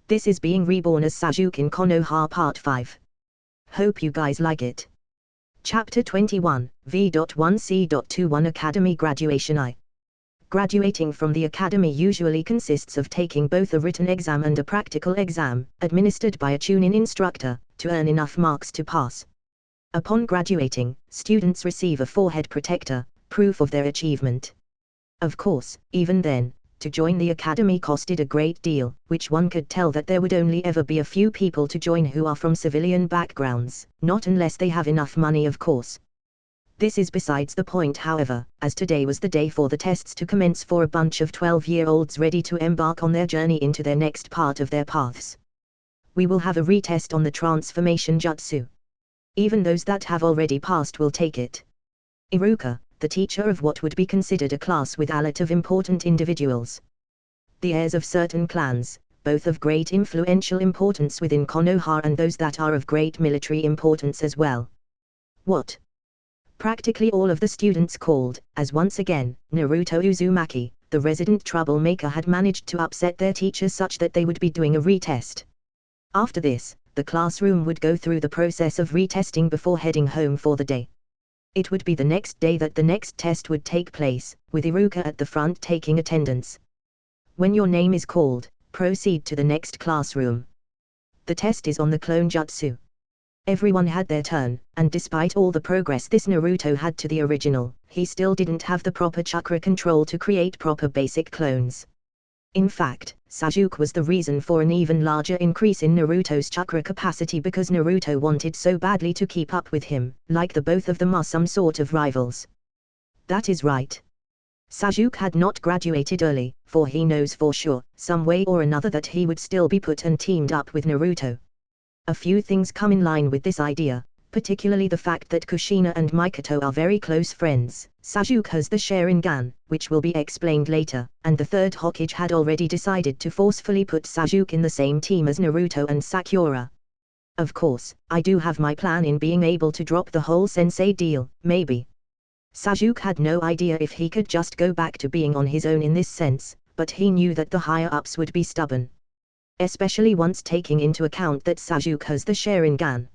This is being reborn as Sasuke in Konoha Part 5. Hope you guys like it. Chapter 21, V.1C.21 Academy Graduation I. Graduating from the academy usually consists of taking both a written exam and a practical exam, administered by a tuning instructor, to earn enough marks to pass. Upon graduating, students receive a forehead protector, proof of their achievement. Of course, even then, to join the academy costed a great deal, which one could tell that there would only ever be a few people to join who are from civilian backgrounds, not unless they have enough money, of course. This is besides the point, however, as today was the day for the tests to commence for a bunch of 12-year-olds ready to embark on their journey into their next part of their paths. We will have a retest on the transformation jutsu. Even those that have already passed will take it. Iruka, the teacher of what would be considered a class with a lot of important individuals. The heirs of certain clans, both of great influential importance within Konoha and those that are of great military importance as well. What? Practically all of the students called, as once again, Naruto Uzumaki, the resident troublemaker, had managed to upset their teachers such that they would be doing a retest. After this, the classroom would go through the process of retesting before heading home for the day. It would be the next day that the next test would take place, with Iruka at the front taking attendance. When your name is called, proceed to the next classroom. The test is on the clone jutsu. Everyone had their turn, and despite all the progress this Naruto had to the original, he still didn't have the proper chakra control to create proper basic clones. In fact, Sasuke was the reason for an even larger increase in Naruto's chakra capacity, because Naruto wanted so badly to keep up with him, like the both of them are some sort of rivals. That is right. Sasuke had not graduated early, for he knows for sure, some way or another, that he would still be put and teamed up with Naruto. A few things come in line with this idea, particularly the fact that Kushina and Mikoto are very close friends. Sasuke has the Sharingan, which will be explained later, and the third Hokage had already decided to forcefully put Sasuke in the same team as Naruto and Sakura. Of course, I do have my plan in being able to drop the whole sensei deal, maybe. Sasuke had no idea if he could just go back to being on his own in this sense, but he knew that the higher-ups would be stubborn. Especially once taking into account that Sasuke has the Sharingan.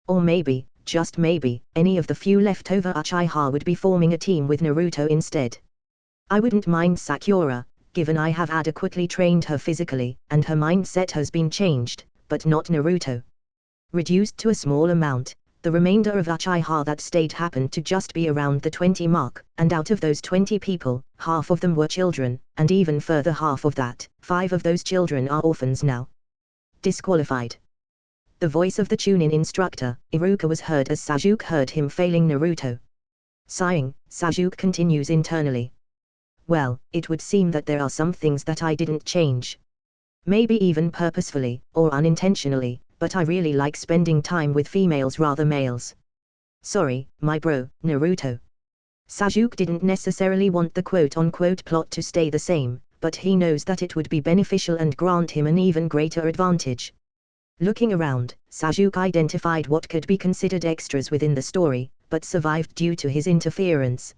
Or maybe, just maybe, any of the few leftover Uchiha would be forming a team with Naruto instead. I wouldn't mind Sakura, given I have adequately trained her physically, and her mindset has been changed, but not Naruto. Reduced to a small amount, the remainder of Uchiha that stayed happened to just be around the 20 mark, and out of those 20 people, half of them were children, and even further half of that, 5 of those children are orphans now. Disqualified. The voice of the tuning instructor, Iruka, was heard as Sasuke heard him failing Naruto. Sighing, Sasuke continues internally. Well, it would seem that there are some things that I didn't change. Maybe even purposefully, or unintentionally, but I really like spending time with females rather males. Sorry, my bro, Naruto. Sasuke didn't necessarily want the quote-unquote plot to stay the same, but he knows that it would be beneficial and grant him an even greater advantage. Looking around, Sasuke identified what could be considered extras within the story, but survived due to his interference.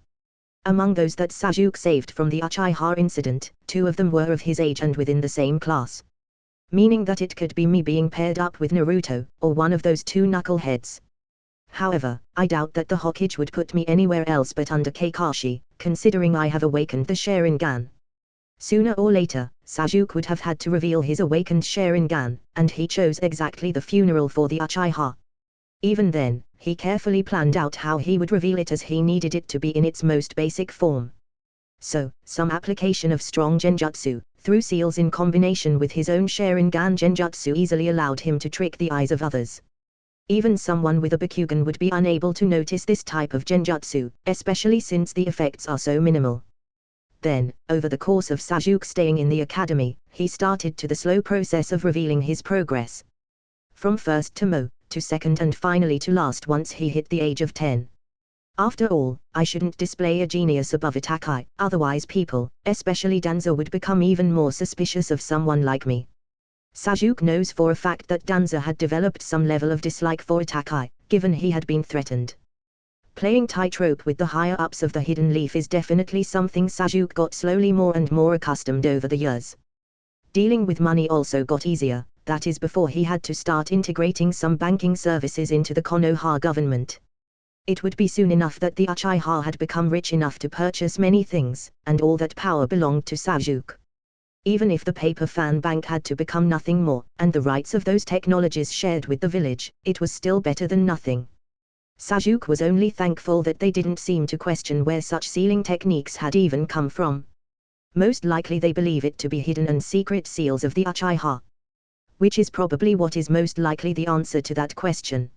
Among those that Sasuke saved from the Uchiha incident, 2 of them were of his age and within the same class. Meaning that it could be me being paired up with Naruto, or one of those 2 knuckleheads. However, I doubt that the Hokage would put me anywhere else but under Kakashi, considering I have awakened the Sharingan. Sooner or later, Sasuke would have had to reveal his awakened Sharingan, and he chose exactly the funeral for the Uchiha. Even then, he carefully planned out how he would reveal it as he needed it to be in its most basic form. So, some application of strong genjutsu, through seals in combination with his own Sharingan genjutsu, easily allowed him to trick the eyes of others. Even someone with a Bakugan would be unable to notice this type of genjutsu, especially since the effects are so minimal. Then, over the course of Sasuke staying in the academy, he started to the slow process of revealing his progress. From first to Mo, to second and finally to last once he hit the age of 10. After all, I shouldn't display a genius above Itakai, otherwise people, especially Danzo, would become even more suspicious of someone like me. Sasuke knows for a fact that Danzo had developed some level of dislike for Itakai, given he had been threatened. Playing tightrope with the higher-ups of the Hidden Leaf is definitely something Sasuke got slowly more and more accustomed over the years. Dealing with money also got easier, that is before he had to start integrating some banking services into the Konoha government. It would be soon enough that the Uchiha had become rich enough to purchase many things, and all that power belonged to Sasuke. Even if the paper fan bank had to become nothing more, and the rights of those technologies shared with the village, it was still better than nothing. Sasuke was only thankful that they didn't seem to question where such sealing techniques had even come from. Most likely they believe it to be hidden and secret seals of the Uchiha. Which is probably what is most likely the answer to that question.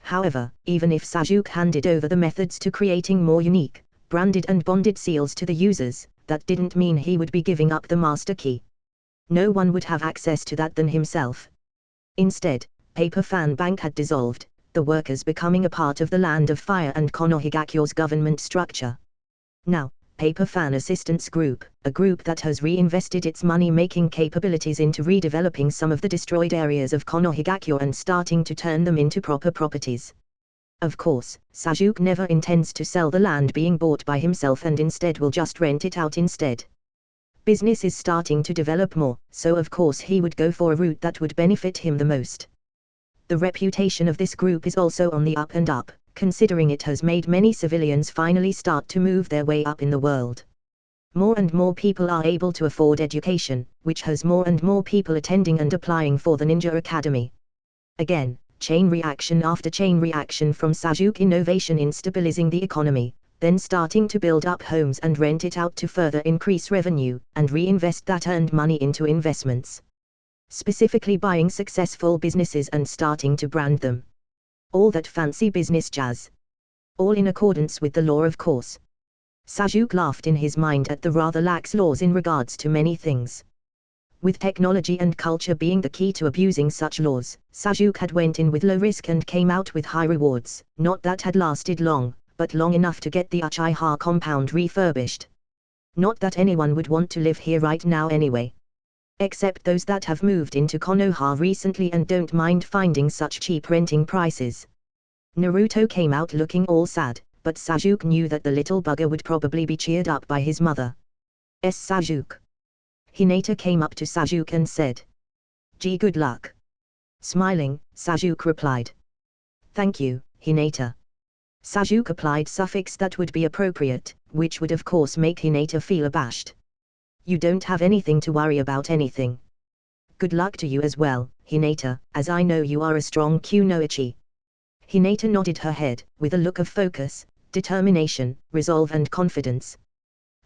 However, even if Sasuke handed over the methods to creating more unique, branded and bonded seals to the users, that didn't mean he would be giving up the master key. No one would have access to that than himself. Instead, Paper Fan Bank had dissolved, the workers becoming a part of the Land of Fire and Konohigakyo's government structure. Now, Paper Fan Assistance Group, a group that has reinvested its money-making capabilities into redeveloping some of the destroyed areas of Konohigakyo and starting to turn them into proper properties. Of course, Sasuke never intends to sell the land being bought by himself and instead will just rent it out instead. Business is starting to develop more, so of course he would go for a route that would benefit him the most. The reputation of this group is also on the up and up, considering it has made many civilians finally start to move their way up in the world. More and more people are able to afford education, which has more and more people attending and applying for the Ninja Academy. Again, chain reaction after chain reaction from Sasuke innovation in stabilizing the economy, then starting to build up homes and rent it out to further increase revenue, and reinvest that earned money into investments. Specifically buying successful businesses and starting to brand them. All that fancy business jazz. All in accordance with the law, of course. Sasuke laughed in his mind at the rather lax laws in regards to many things. With technology and culture being the key to abusing such laws, Sasuke had went in with low risk and came out with high rewards, not that had lasted long, but long enough to get the Uchiha compound refurbished. Not that anyone would want to live here right now anyway. Except those that have moved into Konoha recently and don't mind finding such cheap renting prices. Naruto came out looking all sad, but Sasuke knew that the little bugger would probably be cheered up by his mother. Sasuke. Hinata came up to Sasuke and said, "Gee, good luck." Smiling, Sasuke replied, "Thank you, Hinata." Sasuke applied suffix that would be appropriate, which would of course make Hinata feel abashed. "You don't have anything to worry about anything. Good luck to you as well, Hinata, as I know you are a strong kunoichi." Hinata nodded her head, with a look of focus, determination, resolve and confidence.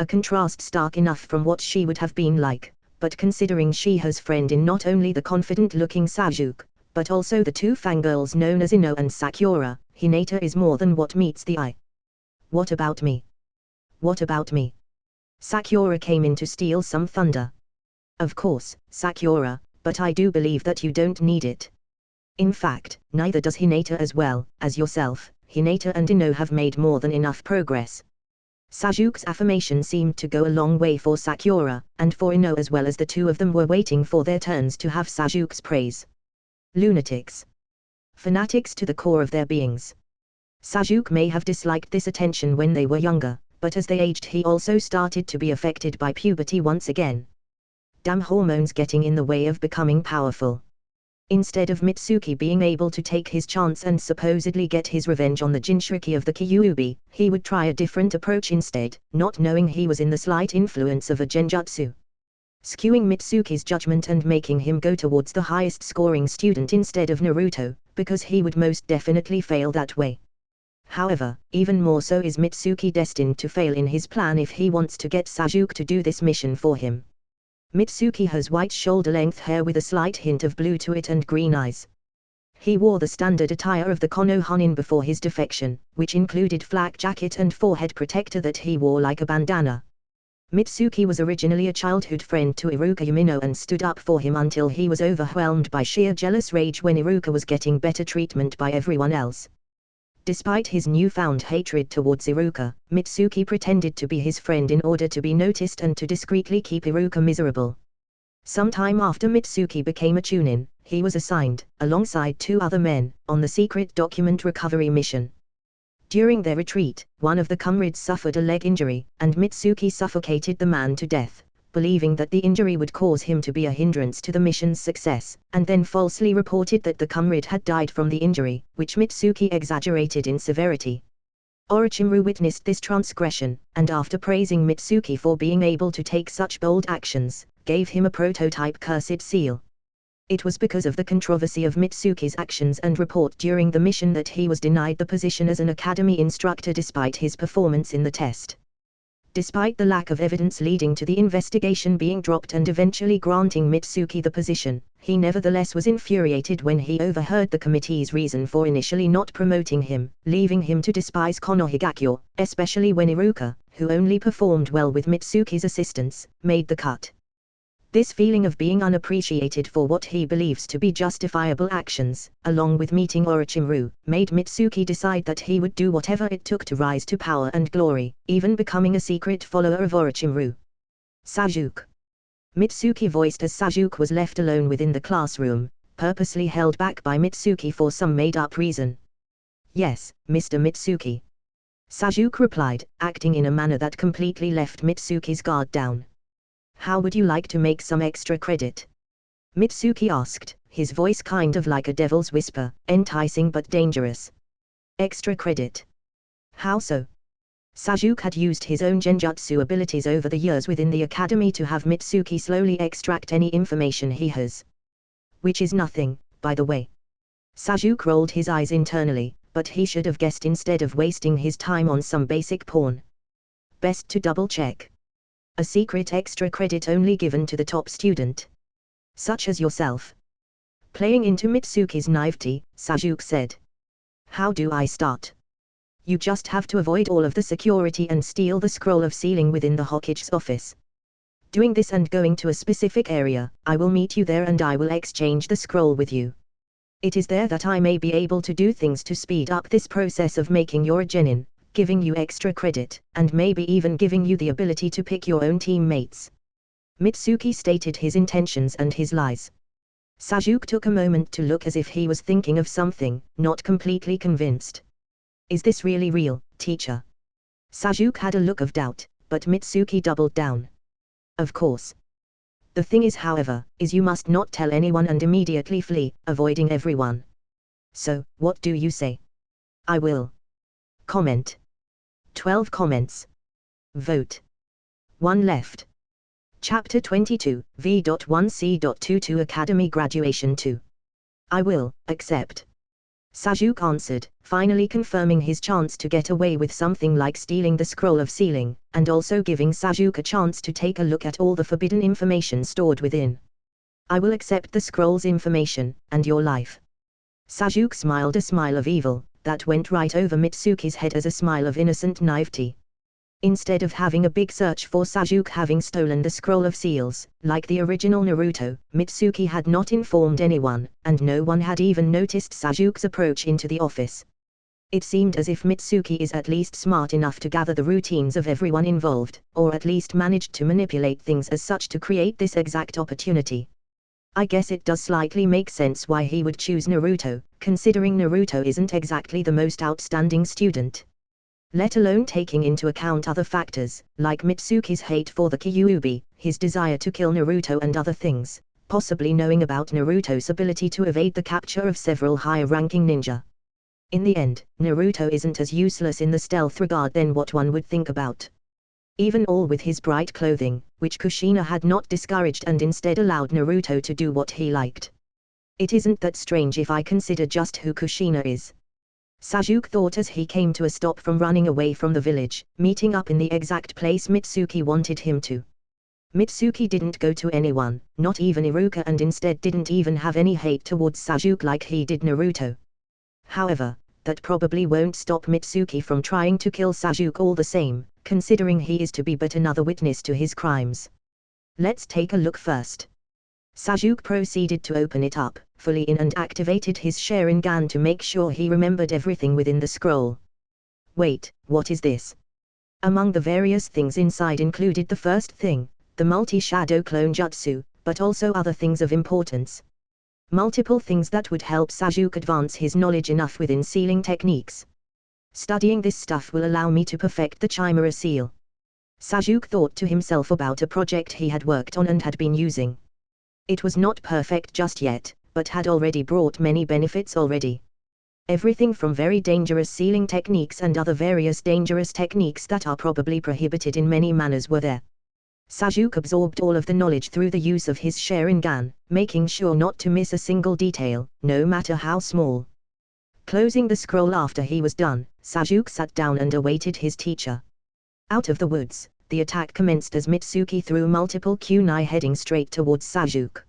A contrast stark enough from what she would have been like, but considering she has friend in not only the confident-looking Sasuke, but also the two fangirls known as Ino and Sakura, Hinata is more than what meets the eye. "What about me? What about me?" Sakura came in to steal some thunder. "Of course, Sakura, but I do believe that you don't need it. In fact, neither does Hinata as well, as yourself. Hinata and Ino have made more than enough progress." Sasuke's affirmation seemed to go a long way for Sakura, and for Ino as well, as the two of them were waiting for their turns to have Sasuke's praise. Lunatics. Fanatics to the core of their beings. Sasuke may have disliked this attention when they were younger, but as they aged he also started to be affected by puberty once again. Damn hormones getting in the way of becoming powerful. Instead of Mitsuki being able to take his chance and supposedly get his revenge on the Jinchuriki of the Kyuubi, he would try a different approach instead, not knowing he was in the slight influence of a genjutsu. Skewing Mitsuki's judgment and making him go towards the highest scoring student instead of Naruto, because he would most definitely fail that way. However, even more so is Mitsuki destined to fail in his plan if he wants to get Sasuke to do this mission for him. Mitsuki has white shoulder-length hair with a slight hint of blue to it and green eyes. He wore the standard attire of the Konohanin before his defection, which included flak jacket and forehead protector that he wore like a bandana. Mitsuki was originally a childhood friend to Iruka Yumino and stood up for him until he was overwhelmed by sheer jealous rage when Iruka was getting better treatment by everyone else. Despite his newfound hatred towards Iruka, Mitsuki pretended to be his friend in order to be noticed and to discreetly keep Iruka miserable. Sometime after Mitsuki became a Chunin, he was assigned, alongside two other men, on the secret document recovery mission. During their retreat, one of the comrades suffered a leg injury, and Mitsuki suffocated the man to death, believing that the injury would cause him to be a hindrance to the mission's success, and then falsely reported that the comrade had died from the injury, which Mitsuki exaggerated in severity. Orochimaru witnessed this transgression, and after praising Mitsuki for being able to take such bold actions, gave him a prototype cursed seal. It was because of the controversy of Mitsuki's actions and report during the mission that he was denied the position as an academy instructor despite his performance in the test. Despite the lack of evidence leading to the investigation being dropped and eventually granting Mitsuki the position, he nevertheless was infuriated when he overheard the committee's reason for initially not promoting him, leaving him to despise Konohagakure, especially when Iruka, who only performed well with Mitsuki's assistance, made the cut. This feeling of being unappreciated for what he believes to be justifiable actions, along with meeting Orochimaru, made Mitsuki decide that he would do whatever it took to rise to power and glory, even becoming a secret follower of Orochimaru. Sasuke. Mitsuki voiced as Sasuke was left alone within the classroom, purposely held back by Mitsuki for some made-up reason. "Yes, Mr. Mitsuki." Sasuke replied, acting in a manner that completely left Mitsuki's guard down. "How would you like to make some extra credit?" Mitsuki asked, his voice kind of like a devil's whisper, enticing but dangerous. "Extra credit? How so?" Sasuke had used his own genjutsu abilities over the years within the academy to have Mitsuki slowly extract any information he has. "Which is nothing, by the way." Sasuke rolled his eyes internally, but he should have guessed instead of wasting his time on some basic porn. Best to double check. "A secret extra credit only given to the top student. Such as yourself." Playing into Mitsuki's naivety, Sasuke said. "How do I start?" "You just have to avoid all of the security and steal the scroll of sealing within the Hokage's office. Doing this and going to a specific area, I will meet you there and I will exchange the scroll with you. It is there that I may be able to do things to speed up this process of making your genin, giving you extra credit, and maybe even giving you the ability to pick your own teammates." Mitsuki stated his intentions and his lies. Sasuke took a moment to look as if he was thinking of something, not completely convinced. "Is this really real, teacher?" Sasuke had a look of doubt, but Mitsuki doubled down. "Of course. The thing is, however, is you must not tell anyone and immediately flee, avoiding everyone. So, what do you say?" "I will." Comment. 12 comments. Vote. 1 left. Chapter 22, V.1C.22 Academy Graduation 2. "I will accept." Sasuke answered, finally confirming his chance to get away with something like stealing the scroll of sealing, and also giving Sasuke a chance to take a look at all the forbidden information stored within. "I will accept the scroll's information, and your life." Sasuke smiled a smile of evil, that went right over Mitsuki's head as a smile of innocent naivety. Instead of having a big search for Sasuke having stolen the scroll of seals, like the original Naruto, Mitsuki had not informed anyone, and no one had even noticed Sasuke's approach into the office. It seemed as if Mitsuki is at least smart enough to gather the routines of everyone involved, or at least managed to manipulate things as such to create this exact opportunity. I guess it does slightly make sense why he would choose Naruto, considering Naruto isn't exactly the most outstanding student. Let alone taking into account other factors, like Mitsuki's hate for the Kyuubi, his desire to kill Naruto and other things, possibly knowing about Naruto's ability to evade the capture of several higher-ranking ninja. In the end, Naruto isn't as useless in the stealth regard than what one would think about. Even all with his bright clothing, which Kushina had not discouraged and instead allowed Naruto to do what he liked. It isn't that strange if I consider just who Kushina is. Sasuke thought as he came to a stop from running away from the village, meeting up in the exact place Mitsuki wanted him to. Mitsuki didn't go to anyone, not even Iruka, and instead didn't even have any hate towards Sasuke like he did Naruto. However, that probably won't stop Mitsuki from trying to kill Sasuke all the same, considering he is to be but another witness to his crimes. Let's take a look first. Sasuke proceeded to open it up, fully in, and activated his Sharingan to make sure he remembered everything within the scroll. Wait, what is this? Among the various things inside included the first thing, the multi-shadow clone jutsu, but also other things of importance. Multiple things that would help Sasuke advance his knowledge enough within sealing techniques. Studying this stuff will allow me to perfect the Chimera seal. Sasuke thought to himself about a project he had worked on and had been using. It was not perfect just yet, but had already brought many benefits already. Everything from very dangerous sealing techniques and other various dangerous techniques that are probably prohibited in many manners were there. Sasuke absorbed all of the knowledge through the use of his Sharingan, making sure not to miss a single detail, no matter how small. Closing the scroll after he was done, Sasuke sat down and awaited his teacher. Out of the woods, the attack commenced as Mitsuki threw multiple kunai heading straight towards Sasuke.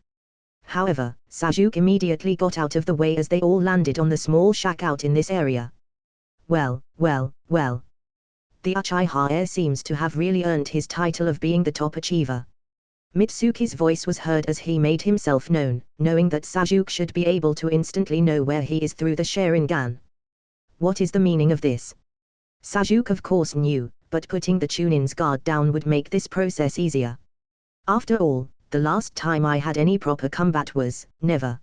However, Sasuke immediately got out of the way as they all landed on the small shack out in this area. Well. The Uchiha heir seems to have really earned his title of being the top achiever. Mitsuki's voice was heard as he made himself known, knowing that Sasuke should be able to instantly know where he is through the Sharingan. What is the meaning of this? Sasuke of course knew, but putting the Chunin's guard down would make this process easier. After all, the last time I had any proper combat was, never.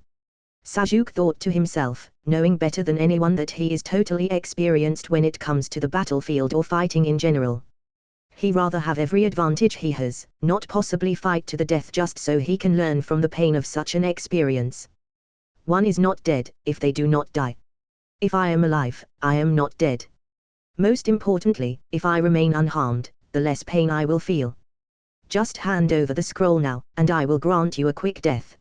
Sasuke thought to himself, knowing better than anyone that he is totally experienced when it comes to the battlefield or fighting in general. He rather have every advantage he has, not possibly fight to the death just so he can learn from the pain of such an experience. One is not dead, if they do not die. If I am alive, I am not dead. Most importantly, if I remain unharmed, the less pain I will feel. Just hand over the scroll now, and I will grant you a quick death.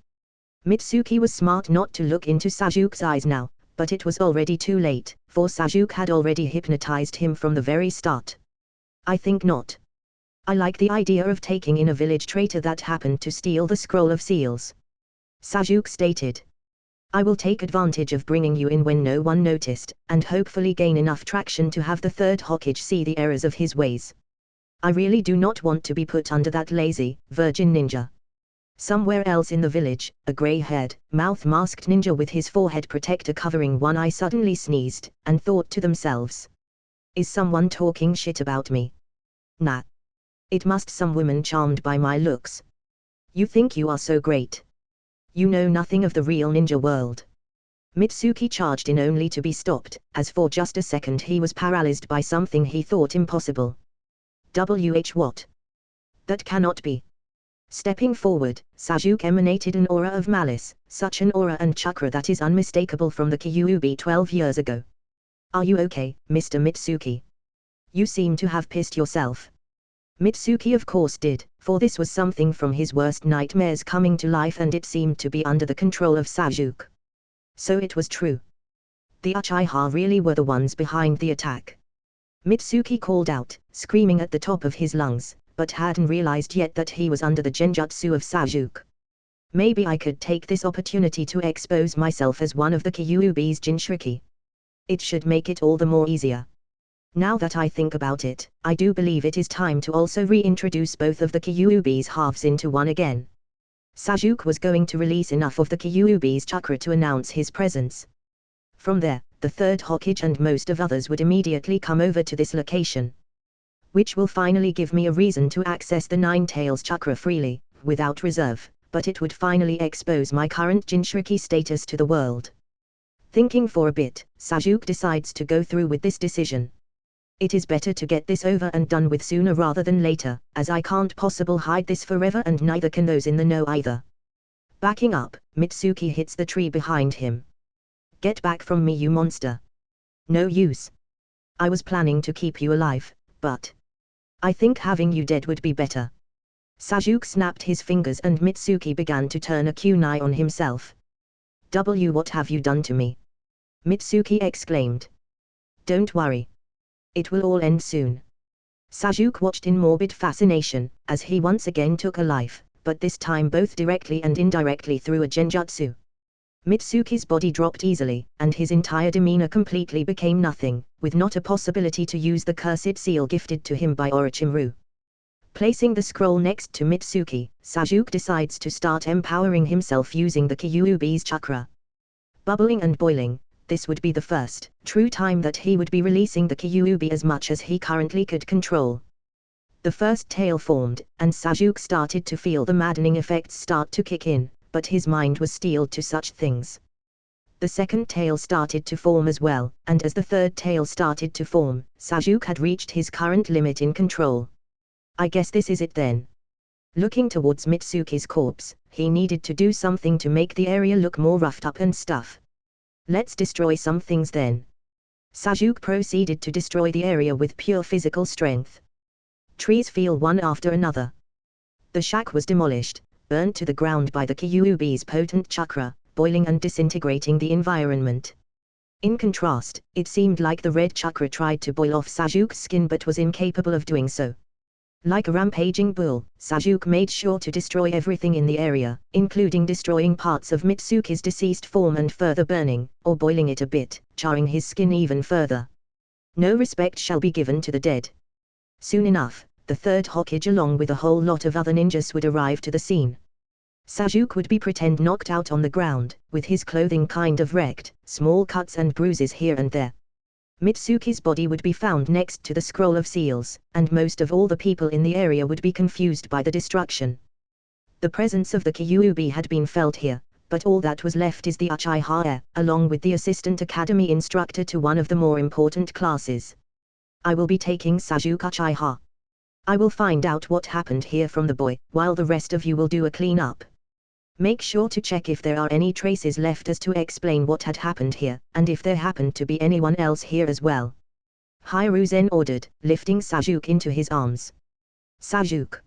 Mitsuki was smart not to look into Sasuke's eyes now, but it was already too late, for Sasuke had already hypnotized him from the very start. I think not. I like the idea of taking in a village traitor that happened to steal the scroll of seals. Sasuke stated. I will take advantage of bringing you in when no one noticed, and hopefully gain enough traction to have the third Hokage see the errors of his ways. I really do not want to be put under that lazy, virgin ninja. Somewhere else in the village, a grey-haired, mouth-masked ninja with his forehead protector covering one eye suddenly sneezed, and thought to themselves. Is someone talking shit about me? Nah. It must some woman charmed by my looks. You think you are so great. You know nothing of the real ninja world. Mitsuki charged in only to be stopped, as for just a second he was paralyzed by something he thought impossible. What? That cannot be. Stepping forward, Sasuke emanated an aura of malice, such an aura and chakra that is unmistakable from the Kyuubi 12 years ago. Are you okay, Mr. Mitsuki? You seem to have pissed yourself. Mitsuki of course did, for this was something from his worst nightmares coming to life and it seemed to be under the control of Sasuke. So it was true. The Uchiha really were the ones behind the attack. Mitsuki called out, screaming at the top of his lungs, but hadn't realized yet that he was under the genjutsu of Sasuke. Maybe I could take this opportunity to expose myself as one of the Kyuubi's Jinchuriki. It should make it all the more easier. Now that I think about it, I do believe it is time to also reintroduce both of the Kyuubi's halves into one again. Sasuke was going to release enough of the Kyuubi's chakra to announce his presence. From there, the third Hokage and most of others would immediately come over to this location. Which will finally give me a reason to access the Nine Tails chakra freely, without reserve, but it would finally expose my current Jinchuriki status to the world. Thinking for a bit, Sasuke decides to go through with this decision. It is better to get this over and done with sooner rather than later, as I can't possibly hide this forever and neither can those in the know either. Backing up, Mitsuki hits the tree behind him. Get back from me, you monster. No use. I was planning to keep you alive, but I think having you dead would be better. Sasuke snapped his fingers and Mitsuki began to turn a kunai on himself. What have you done to me? Mitsuki exclaimed. Don't worry. It will all end soon. Sasuke watched in morbid fascination, as he once again took a life, but this time both directly and indirectly through a genjutsu. Mitsuki's body dropped easily, and his entire demeanor completely became nothing, with not a possibility to use the cursed seal gifted to him by Orochimaru. Placing the scroll next to Mitsuki, Sasuke decides to start empowering himself using the Kyuubi's chakra. Bubbling and boiling, this would be the first true time that he would be releasing the Kyuubi as much as he currently could control. The first tail formed, and Sasuke started to feel the maddening effects start to kick in, but his mind was steeled to such things. The second tail started to form as well, and as the third tail started to form, Sasuke had reached his current limit in control. I guess this is it then. Looking towards Mitsuki's corpse, he needed to do something to make the area look more roughed up and stuff. Let's destroy some things then. Sasuke proceeded to destroy the area with pure physical strength. Trees fell one after another. The shack was demolished, burnt to the ground by the Kyuubi's potent chakra, boiling and disintegrating the environment. In contrast, it seemed like the red chakra tried to boil off Sasuke's skin but was incapable of doing so. Like a rampaging bull, Sasuke made sure to destroy everything in the area, including destroying parts of Mitsuki's deceased form and further burning, or boiling it a bit, charring his skin even further. No respect shall be given to the dead. Soon enough, the third Hokage along with a whole lot of other ninjas would arrive to the scene. Sasuke would be pretend knocked out on the ground, with his clothing kind of wrecked, small cuts and bruises here and there. Mitsuki's body would be found next to the scroll of seals, and most of all the people in the area would be confused by the destruction. The presence of the Kyuubi had been felt here, but all that was left is the Uchiha, along with the assistant academy instructor to one of the more important classes. I will be taking Sasuke Uchiha. I will find out what happened here from the boy, while the rest of you will do a clean-up. Make sure to check if there are any traces left as to explain what had happened here, and if there happened to be anyone else here as well. Hiruzen ordered, lifting Sasuke into his arms. Sasuke.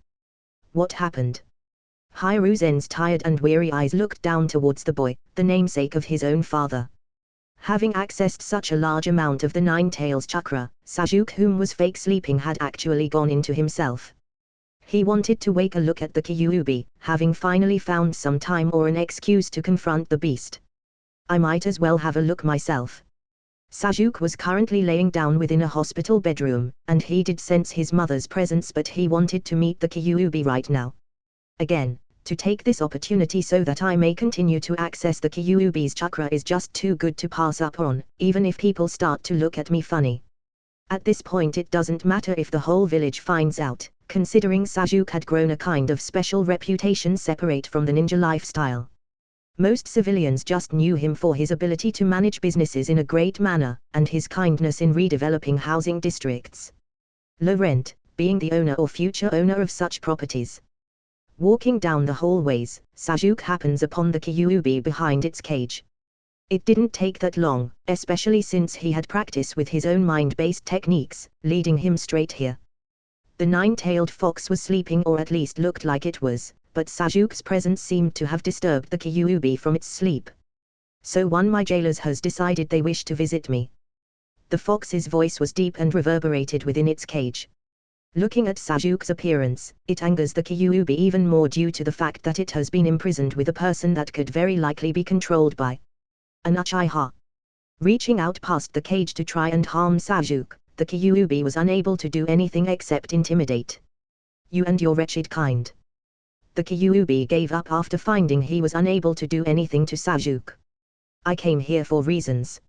What happened? Hiruzen's tired and weary eyes looked down towards the boy, the namesake of his own father. Having accessed such a large amount of the Nine Tails chakra, Sasuke whom was fake sleeping had actually gone into himself. He wanted to wake a look at the Kyuubi, having finally found some time or an excuse to confront the beast. I might as well have a look myself. Sasuke was currently laying down within a hospital bedroom, and he did sense his mother's presence, but he wanted to meet the Kyuubi right now. Again, to take this opportunity so that I may continue to access the Kyuubi's chakra is just too good to pass up on, even if people start to look at me funny. At this point it doesn't matter if the whole village finds out, considering Sasuke had grown a kind of special reputation separate from the ninja lifestyle. Most civilians just knew him for his ability to manage businesses in a great manner, and his kindness in redeveloping housing districts. Low rent, being the owner or future owner of such properties. Walking down the hallways, Sasuke happens upon the Kyuubi behind its cage. It didn't take that long, especially since he had practice with his own mind-based techniques, leading him straight here. The nine-tailed fox was sleeping, or at least looked like it was, but Sasuke's presence seemed to have disturbed the Kyuubi from its sleep. So one my jailers has decided they wish to visit me. The fox's voice was deep and reverberated within its cage. Looking at Sasuke's appearance, it angers the Kyuubi even more due to the fact that it has been imprisoned with a person that could very likely be controlled by an Uchiha. Reaching out past the cage to try and harm Sasuke, the Kyuubi was unable to do anything except intimidate. You and your wretched kind. The Kyuubi gave up after finding he was unable to do anything to Sasuke. I came here for reasons.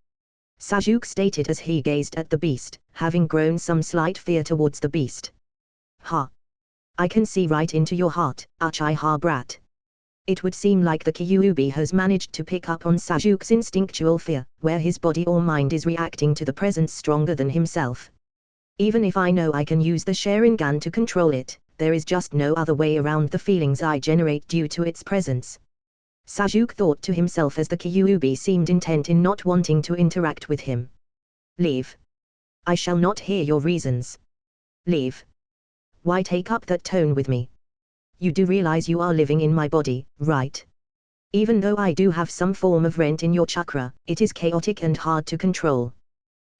Sasuke stated as he gazed at the beast, having grown some slight fear towards the beast. Ha! I can see right into your heart, Uchiha brat. It would seem like the Kyuubi has managed to pick up on Sasuke's instinctual fear, where his body or mind is reacting to the presence stronger than himself. Even if I know I can use the Sharingan to control it, there is just no other way around the feelings I generate due to its presence. Sasuke thought to himself as the Kyuubi seemed intent in not wanting to interact with him. Leave. I shall not hear your reasons. Leave. Why take up that tone with me? You do realize you are living in my body, right? Even though I do have some form of rent in your chakra, it is chaotic and hard to control.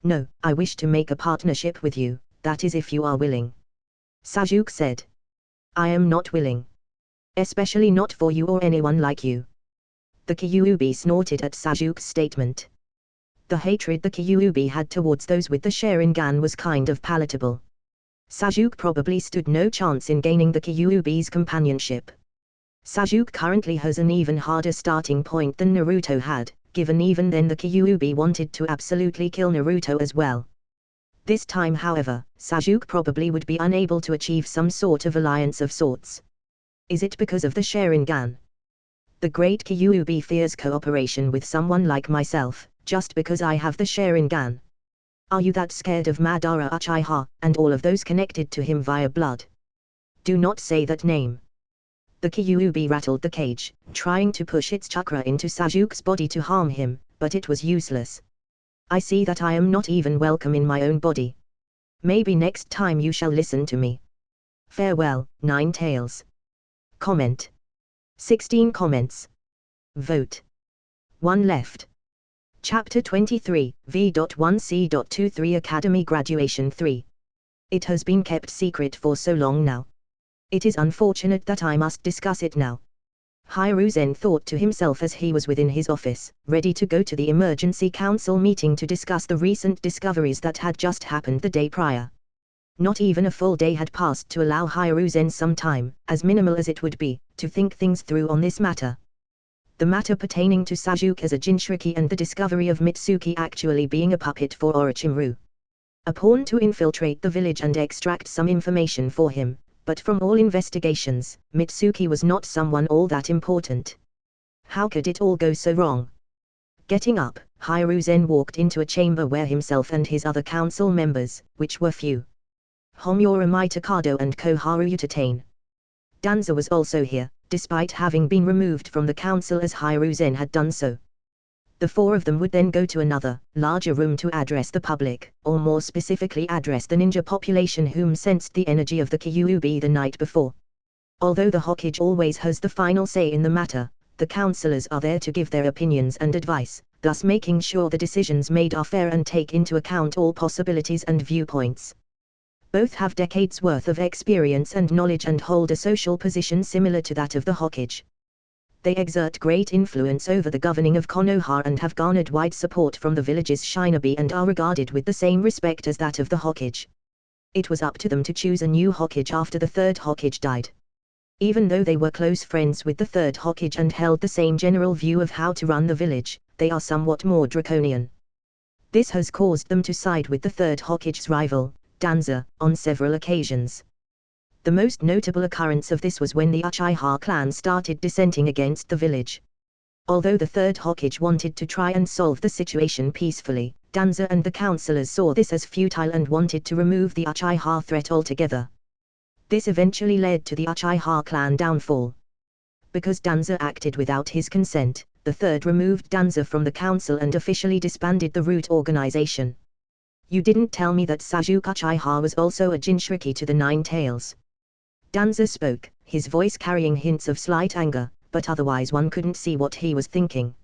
No, I wish to make a partnership with you, that is if you are willing. Sasuke said. I am not willing. Especially not for you or anyone like you. The Kyuubi snorted at Sasuke's statement. The hatred the Kyuubi had towards those with the Sharingan was kind of palatable. Sasuke probably stood no chance in gaining the Kyuubi's companionship. Sasuke currently has an even harder starting point than Naruto had, given even then the Kyuubi wanted to absolutely kill Naruto as well. This time however, Sasuke probably would be unable to achieve some sort of alliance of sorts. Is it because of the Sharingan? The great Kyuubi fears cooperation with someone like myself, just because I have the Sharingan. Are you that scared of Madara Uchiha, and all of those connected to him via blood? Do not say that name. The Kyuubi rattled the cage, trying to push its chakra into Sasuke's body to harm him, but it was useless. I see that I am not even welcome in my own body. Maybe next time you shall listen to me. Farewell, Nine Tails. Comment. 16 comments. Vote. 1 left. Chapter 23, V.1C.23 Academy Graduation 3. It has been kept secret for so long now. It is unfortunate that I must discuss it now. Hiruzen thought to himself as he was within his office, ready to go to the emergency council meeting to discuss the recent discoveries that had just happened the day prior. Not even a full day had passed to allow Hiruzen some time, as minimal as it would be, to think things through on this matter. The matter pertaining to Sasuke as a Jinchuriki and the discovery of Mitsuki actually being a puppet for Orochimaru. A pawn to infiltrate the village and extract some information for him, but from all investigations, Mitsuki was not someone all that important. How could it all go so wrong? Getting up, Hiruzen walked into a chamber where himself and his other council members, which were few, Homura Mitakado and Koharu Utatane. Danza was also here, despite having been removed from the council as Hiruzen had done so. The four of them would then go to another, larger room to address the public, or more specifically address the ninja population whom sensed the energy of the Kyuubi the night before. Although the Hokage always has the final say in the matter, the councillors are there to give their opinions and advice, thus making sure the decisions made are fair and take into account all possibilities and viewpoints. Both have decades worth of experience and knowledge and hold a social position similar to that of the Hokage. They exert great influence over the governing of Konoha and have garnered wide support from the village's shinobi and are regarded with the same respect as that of the Hokage. It was up to them to choose a new Hokage after the third Hokage died. Even though they were close friends with the third Hokage and held the same general view of how to run the village, they are somewhat more draconian. This has caused them to side with the third Hokage's rival, Danza, on several occasions. The most notable occurrence of this was when the Uchiha clan started dissenting against the village. Although the third Hokage wanted to try and solve the situation peacefully, Danza and the councillors saw this as futile and wanted to remove the Uchiha threat altogether. This eventually led to the Uchiha clan downfall. Because Danza acted without his consent, the third removed Danza from the council and officially disbanded the root organization. You didn't tell me that Sasuke Uchiha was also a Jinchuriki to the Nine Tails. Danza spoke, his voice carrying hints of slight anger, but otherwise one couldn't see what he was thinking.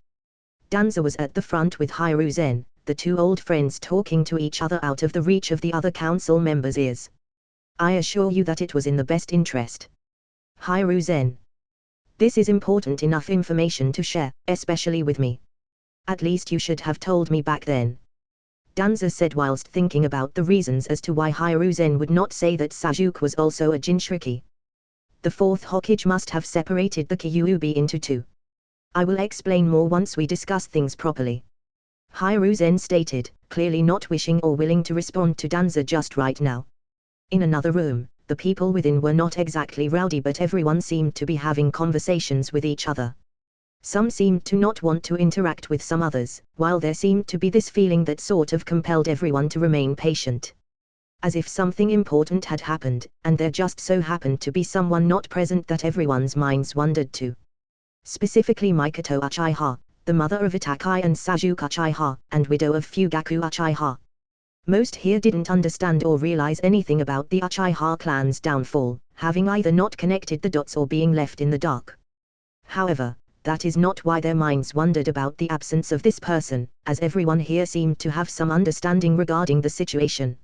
Danza was at the front with Hiruzen, the two old friends talking to each other out of the reach of the other council members' ears. I assure you that it was in the best interest. Hiruzen. This is important enough information to share, especially with me. At least you should have told me back then. Danza said whilst thinking about the reasons as to why Hiruzen would not say that Sasuke was also a Jinchuriki. The fourth Hokage must have separated the Kyuubi into two. I will explain more once we discuss things properly. Hiruzen stated, clearly not wishing or willing to respond to Danza just right now. In another room, the people within were not exactly rowdy, but everyone seemed to be having conversations with each other. Some seemed to not want to interact with some others, while there seemed to be this feeling that sort of compelled everyone to remain patient. As if something important had happened, and there just so happened to be someone not present that everyone's minds wandered to. Specifically Mikoto Uchiha, the mother of Itakai and Sasuke Uchiha, and widow of Fugaku Uchiha. Most here didn't understand or realize anything about the Uchiha clan's downfall, having either not connected the dots or being left in the dark. However, that is not why their minds wondered about the absence of this person, as everyone here seemed to have some understanding regarding the situation.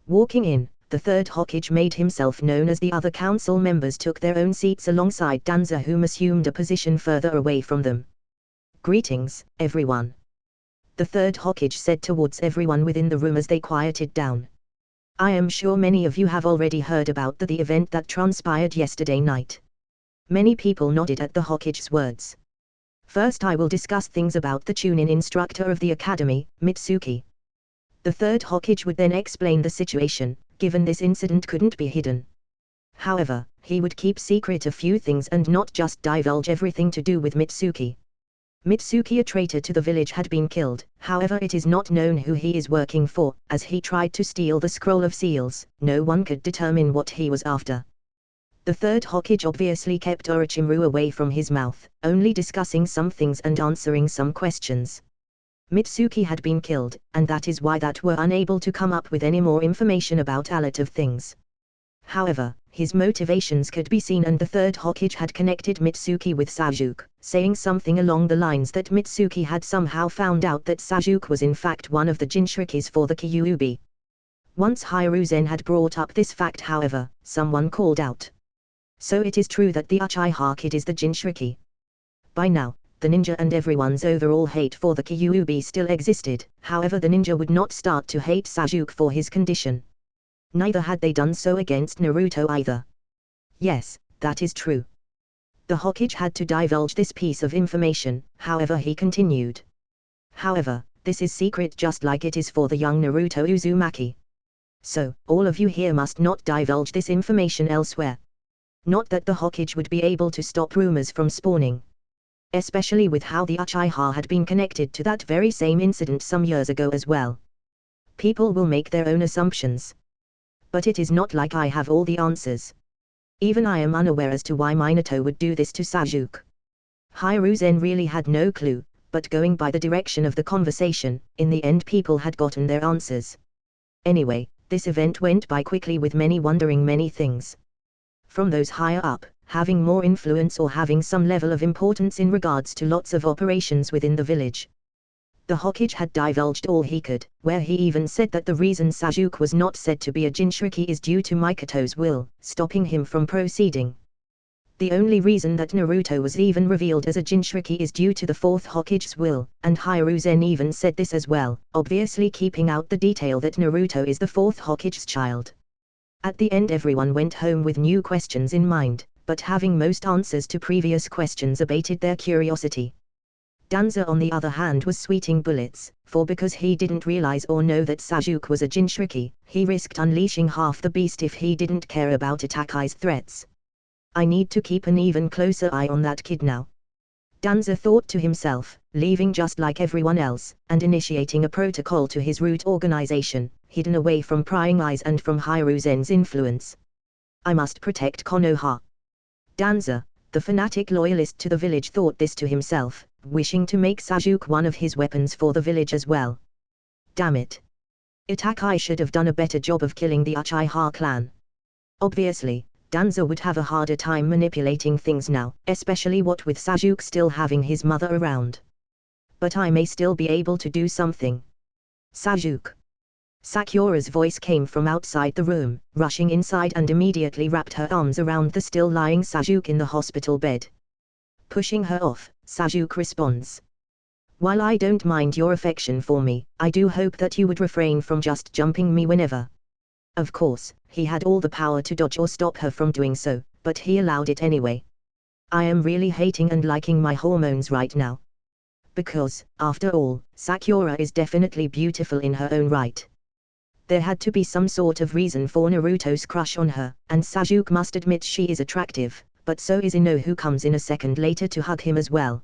Walking in, the third Hokage made himself known as the other council members took their own seats alongside Danza, whom assumed a position further away from them. Greetings, everyone. The third Hokage said towards everyone within the room as they quieted down. I am sure many of you have already heard about the event that transpired yesterday night. Many people nodded at the Hokage's words. First I will discuss things about the Chunin instructor of the academy, Mitsuki. The third Hokage would then explain the situation, given this incident couldn't be hidden. However, he would keep secret a few things and not just divulge everything to do with Mitsuki. Mitsuki, a traitor to the village, had been killed, however it is not known who he is working for, as he tried to steal the scroll of seals, no one could determine what he was after. The third Hokage obviously kept Orochimaru away from his mouth, only discussing some things and answering some questions. Mitsuki had been killed, and that is why that were unable to come up with any more information about a lot of things. However, his motivations could be seen, and the third Hokage had connected Mitsuki with Sasuke, saying something along the lines that Mitsuki had somehow found out that Sasuke was in fact one of the Jinchurikis for the Kyuubi. Once Hiruzen had brought up this fact, however, someone called out, "So it is true that the Uchiha kid is the Jinchuriki?" By now, the ninja and everyone's overall hate for the Kyuubi still existed, however the ninja would not start to hate Sasuke for his condition. Neither had they done so against Naruto either. Yes, that is true. The Hokage had to divulge this piece of information, however he continued. However, this is secret just like it is for the young Naruto Uzumaki. So, all of you here must not divulge this information elsewhere. Not that the Hokage would be able to stop rumors from spawning. Especially with how the Uchiha had been connected to that very same incident some years ago as well. People will make their own assumptions. But it is not like I have all the answers. Even I am unaware as to why Minato would do this to Sasuke. Hiruzen really had no clue, but going by the direction of the conversation, in the end people had gotten their answers. Anyway, this event went by quickly with many wondering many things. From those higher up, having more influence or having some level of importance in regards to lots of operations within the village. The Hokage had divulged all he could, where he even said that the reason Sasuke was not said to be a Jinchuriki is due to Mikoto's will, stopping him from proceeding. The only reason that Naruto was even revealed as a Jinchuriki is due to the fourth Hokage's will, and Hiruzen even said this as well, obviously keeping out the detail that Naruto is the fourth Hokage's child. At the end everyone went home with new questions in mind, but having most answers to previous questions abated their curiosity. Danza on the other hand was sweating bullets, for because he didn't realize or know that Sasuke was a Jinchuriki, he risked unleashing half the beast if he didn't care about Itakai's threats. I need to keep an even closer eye on that kid now. Danza thought to himself, leaving just like everyone else, and initiating a protocol to his root organization, hidden away from prying eyes and from Hiruzen's influence. I must protect Konoha. Danza, the fanatic loyalist to the village, thought this to himself, wishing to make Sasuke one of his weapons for the village as well. Damn it. Itakai should have done a better job of killing the Uchiha clan. Obviously, Danza would have a harder time manipulating things now, especially what with Sasuke still having his mother around. But I may still be able to do something. Sasuke. Sakura's voice came from outside the room, rushing inside and immediately wrapped her arms around the still lying Sasuke in the hospital bed. Pushing her off, Sasuke responds. While I don't mind your affection for me, I do hope that you would refrain from just jumping me whenever. Of course, he had all the power to dodge or stop her from doing so, but he allowed it anyway. I am really hating and liking my hormones right now. Because, after all, Sakura is definitely beautiful in her own right. There had to be some sort of reason for Naruto's crush on her, and Sasuke must admit she is attractive, but so is Ino, who comes in a second later to hug him as well.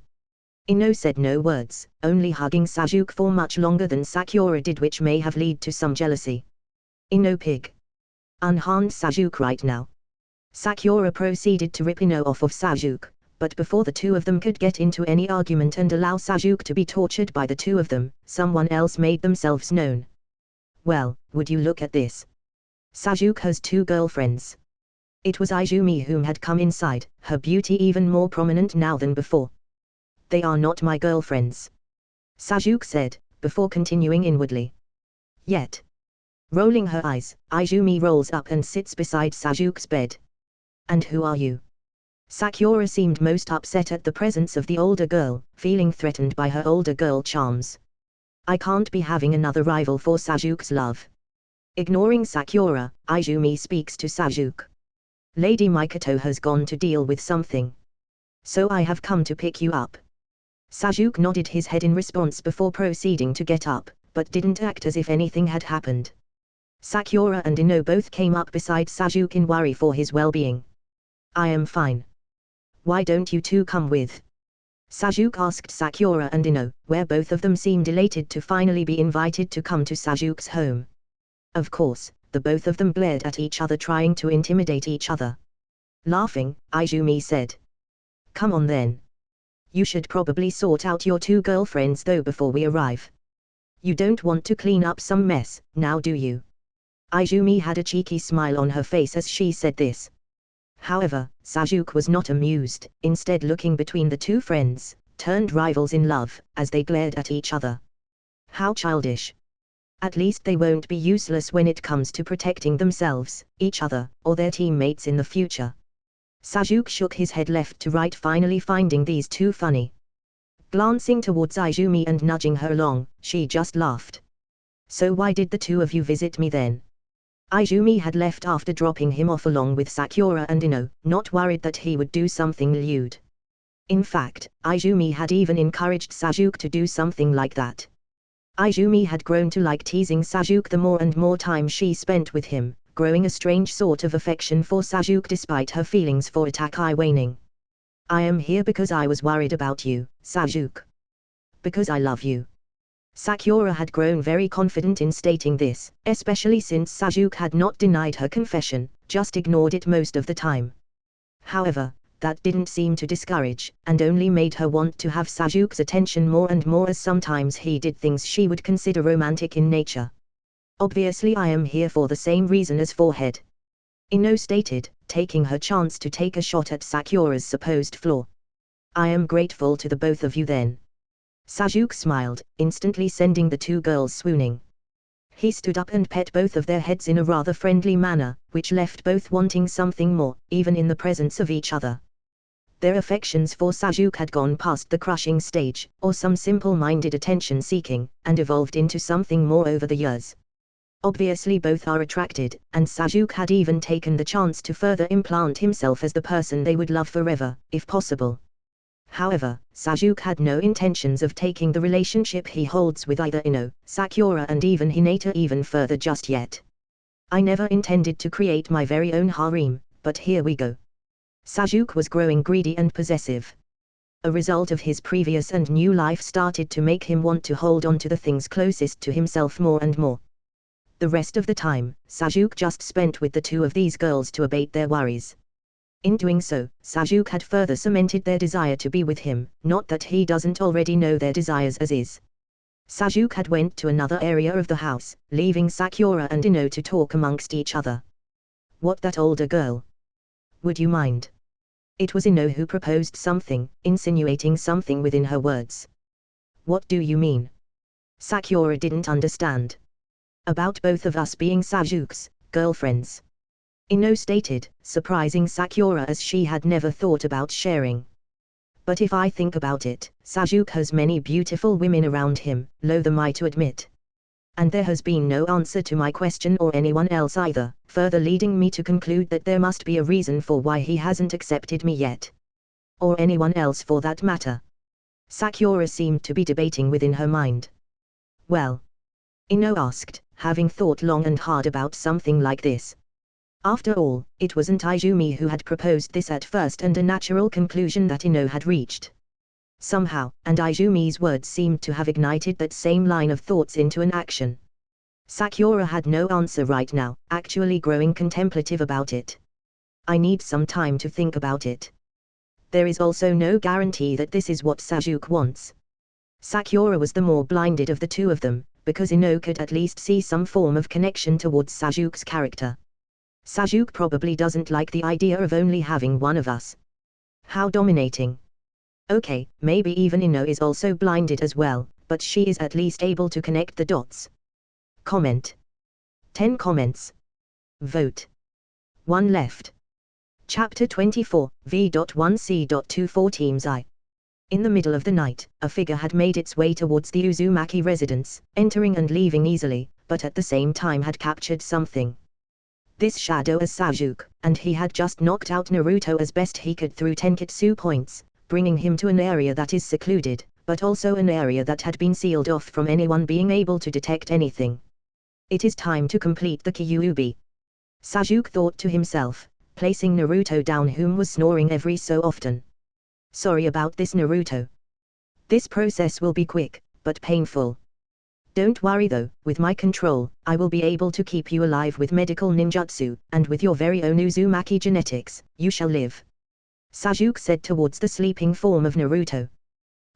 Ino said no words, only hugging Sasuke for much longer than Sakura did, which may have led to some jealousy. Ino pig. Unharmed Sasuke right now. Sakura proceeded to rip Ino off of Sasuke, but before the two of them could get into any argument and allow Sasuke to be tortured by the two of them, someone else made themselves known. Well, would you look at this? Sasuke has two girlfriends. It was Izumi whom had come inside, her beauty even more prominent now than before. They are not my girlfriends. Sasuke said, before continuing inwardly. Yet. Rolling her eyes, Izumi rolls up and sits beside Sasuke's bed. And who are you? Sakura seemed most upset at the presence of the older girl, feeling threatened by her older girl charms. I can't be having another rival for Sasuke's love. Ignoring Sakura, Izumi speaks to Sasuke. Lady Mikoto has gone to deal with something. So I have come to pick you up. Sasuke nodded his head in response before proceeding to get up, but didn't act as if anything had happened. Sakura and Ino both came up beside Sasuke in worry for his well-being. I am fine. Why don't you two come with? Sasuke asked Sakura and Ino, where both of them seemed elated to finally be invited to come to Sasuke's home. Of course, the both of them glared at each other, trying to intimidate each other. Laughing, Izumi said. Come on then. You should probably sort out your two girlfriends though before we arrive. You don't want to clean up some mess, now do you? Izumi had a cheeky smile on her face as she said this. However, Sasuke was not amused, instead looking between the two friends, turned rivals in love, as they glared at each other. How childish. At least they won't be useless when it comes to protecting themselves, each other, or their teammates in the future. Sasuke shook his head left to right, finally finding these two funny. Glancing towards Izumi and nudging her along, she just laughed. So why did the two of you visit me then? Izumi had left after dropping him off along with Sakura and Ino, not worried that he would do something lewd. In fact, Izumi had even encouraged Sasuke to do something like that. Izumi had grown to like teasing Sasuke the more and more time she spent with him, growing a strange sort of affection for Sasuke despite her feelings for Itachi waning. I am here because I was worried about you, Sasuke. Because I love you. Sakura had grown very confident in stating this, especially since Sasuke had not denied her confession, just ignored it most of the time. However, that didn't seem to discourage, and only made her want to have Sasuke's attention more and more, as sometimes he did things she would consider romantic in nature. Obviously I am here for the same reason as Forehead. Ino stated, taking her chance to take a shot at Sakura's supposed flaw. I am grateful to the both of you then. Sasuke smiled, instantly sending the two girls swooning. He stood up and pet both of their heads in a rather friendly manner, which left both wanting something more, even in the presence of each other. Their affections for Sasuke had gone past the crushing stage, or some simple-minded attention-seeking, and evolved into something more over the years. Obviously both are attracted, and Sasuke had even taken the chance to further implant himself as the person they would love forever, if possible. However, Sasuke had no intentions of taking the relationship he holds with either Ino, Sakura and even Hinata even further just yet. I never intended to create my very own harem, but here we go. Sasuke was growing greedy and possessive. A result of his previous and new life started to make him want to hold on to the things closest to himself more and more. The rest of the time, Sasuke just spent with the two of these girls to abate their worries. In doing so, Sasuke had further cemented their desire to be with him, not that he doesn't already know their desires as is. Sasuke had went to another area of the house, leaving Sakura and Ino to talk amongst each other. What, that older girl? Would you mind? It was Ino who proposed something, insinuating something within her words. What do you mean? Sakura didn't understand. About both of us being Sasuke's girlfriends. Ino stated, surprising Sakura as she had never thought about sharing. But if I think about it, Sasuke has many beautiful women around him, loath am I to admit. And there has been no answer to my question or anyone else either, further leading me to conclude that there must be a reason for why he hasn't accepted me yet. Or anyone else for that matter. Sakura seemed to be debating within her mind. Well? Ino asked, having thought long and hard about something like this. After all, it wasn't Izumi who had proposed this at first, and a natural conclusion that Ino had reached. Somehow, and Izumi's words seemed to have ignited that same line of thoughts into an action. Sakura had no answer right now, actually growing contemplative about it. I need some time to think about it. There is also no guarantee that this is what Sasuke wants. Sakura was the more blinded of the two of them, because Ino could at least see some form of connection towards Sasuke's character. Sasuke probably doesn't like the idea of only having one of us. How dominating. Okay, maybe even Ino is also blinded as well, but she is at least able to connect the dots. Comment. 10 comments. Vote. 1 left. Chapter 24, V.1C.24 Teams I. In the middle of the night, a figure had made its way towards the Uzumaki residence, entering and leaving easily, but at the same time had captured something. This shadow was Sasuke, and he had just knocked out Naruto as best he could through Tenketsu points, bringing him to an area that is secluded, but also an area that had been sealed off from anyone being able to detect anything. It is time to complete the Kyuubi. Sasuke thought to himself, placing Naruto down, whom was snoring every so often. Sorry about this, Naruto. This process will be quick, but painful. Don't worry though, with my control, I will be able to keep you alive with medical ninjutsu, and with your very own Uzumaki genetics, you shall live. Sasuke said towards the sleeping form of Naruto.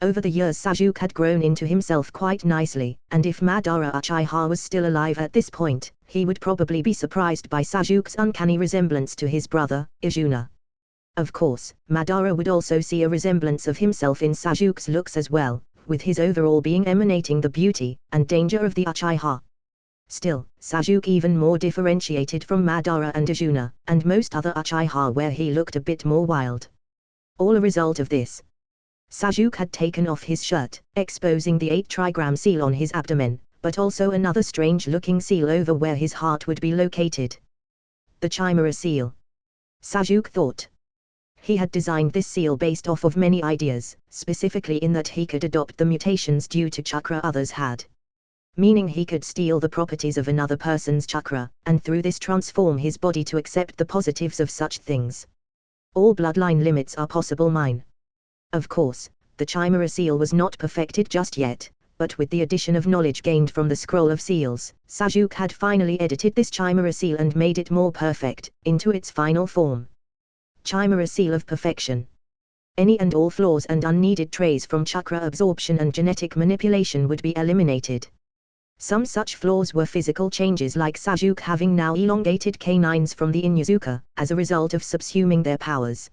Over the years Sasuke had grown into himself quite nicely, and if Madara Uchiha was still alive at this point, he would probably be surprised by Sasuke's uncanny resemblance to his brother, Ashura. Of course, Madara would also see a resemblance of himself in Sasuke's looks as well, with his overall being emanating the beauty and danger of the Uchiha. Still, Sasuke even more differentiated from Madara and Ashura, and most other Uchiha where he looked a bit more wild. All a result of this. Sasuke had taken off his shirt, exposing the 8-trigram seal on his abdomen, but also another strange-looking seal over where his heart would be located. The Chimera seal. Sasuke thought. He had designed this seal based off of many ideas, specifically in that he could adopt the mutations due to chakra others had. Meaning he could steal the properties of another person's chakra, and through this transform his body to accept the positives of such things. All bloodline limits are possible mine. Of course, the Chimera seal was not perfected just yet, but with the addition of knowledge gained from the Scroll of Seals, Sasuke had finally edited this Chimera seal and made it more perfect, into its final form. Chimera seal of perfection. Any and all flaws and unneeded traits from chakra absorption and genetic manipulation would be eliminated. Some such flaws were physical changes like Sasuke having now elongated canines from the Inuzuka, as a result of subsuming their powers.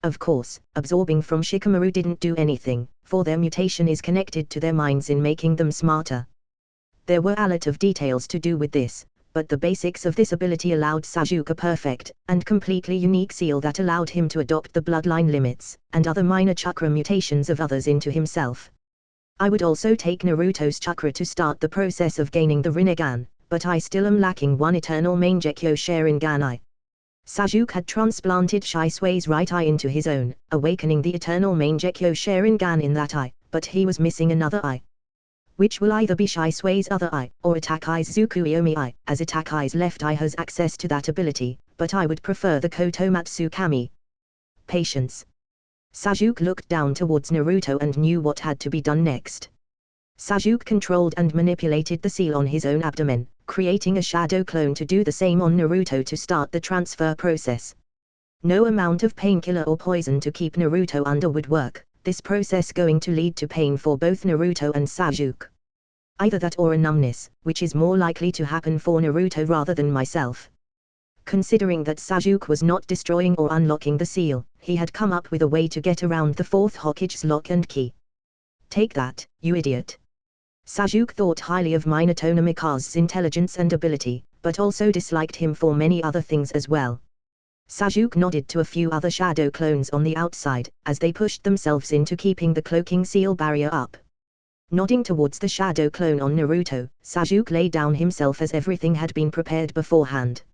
Of course, absorbing from Shikamaru didn't do anything, for their mutation is connected to their minds in making them smarter. There were a lot of details to do with this, but the basics of this ability allowed Sasuke a perfect and completely unique seal that allowed him to adopt the bloodline limits and other minor chakra mutations of others into himself. I would also take Naruto's chakra to start the process of gaining the Rinnegan, but I still am lacking one eternal Mangekyo Sharingan eye. Sasuke had transplanted Shisui's right eye into his own, awakening the eternal Mangekyo Sharingan in that eye, but he was missing another eye. Which will either be Shisui's other eye, or Itakai's Tsukuyomi eye, as Itakai's left eye has access to that ability, but I would prefer the Kotomatsu Kami. Patience. Sasuke looked down towards Naruto and knew what had to be done next. Sasuke controlled and manipulated the seal on his own abdomen, creating a shadow clone to do the same on Naruto to start the transfer process. No amount of painkiller or poison to keep Naruto under would work, this process going to lead to pain for both Naruto and Sasuke. Either that or a numbness, which is more likely to happen for Naruto rather than myself. Considering that Sasuke was not destroying or unlocking the seal, he had come up with a way to get around the 4th Hokage's lock and key. Take that, you idiot. Sasuke thought highly of Minato Namikaze's intelligence and ability, but also disliked him for many other things as well. Sasuke nodded to a few other shadow clones on the outside, as they pushed themselves into keeping the cloaking seal barrier up. Nodding towards the shadow clone on Naruto, Sasuke lay down himself as everything had been prepared beforehand.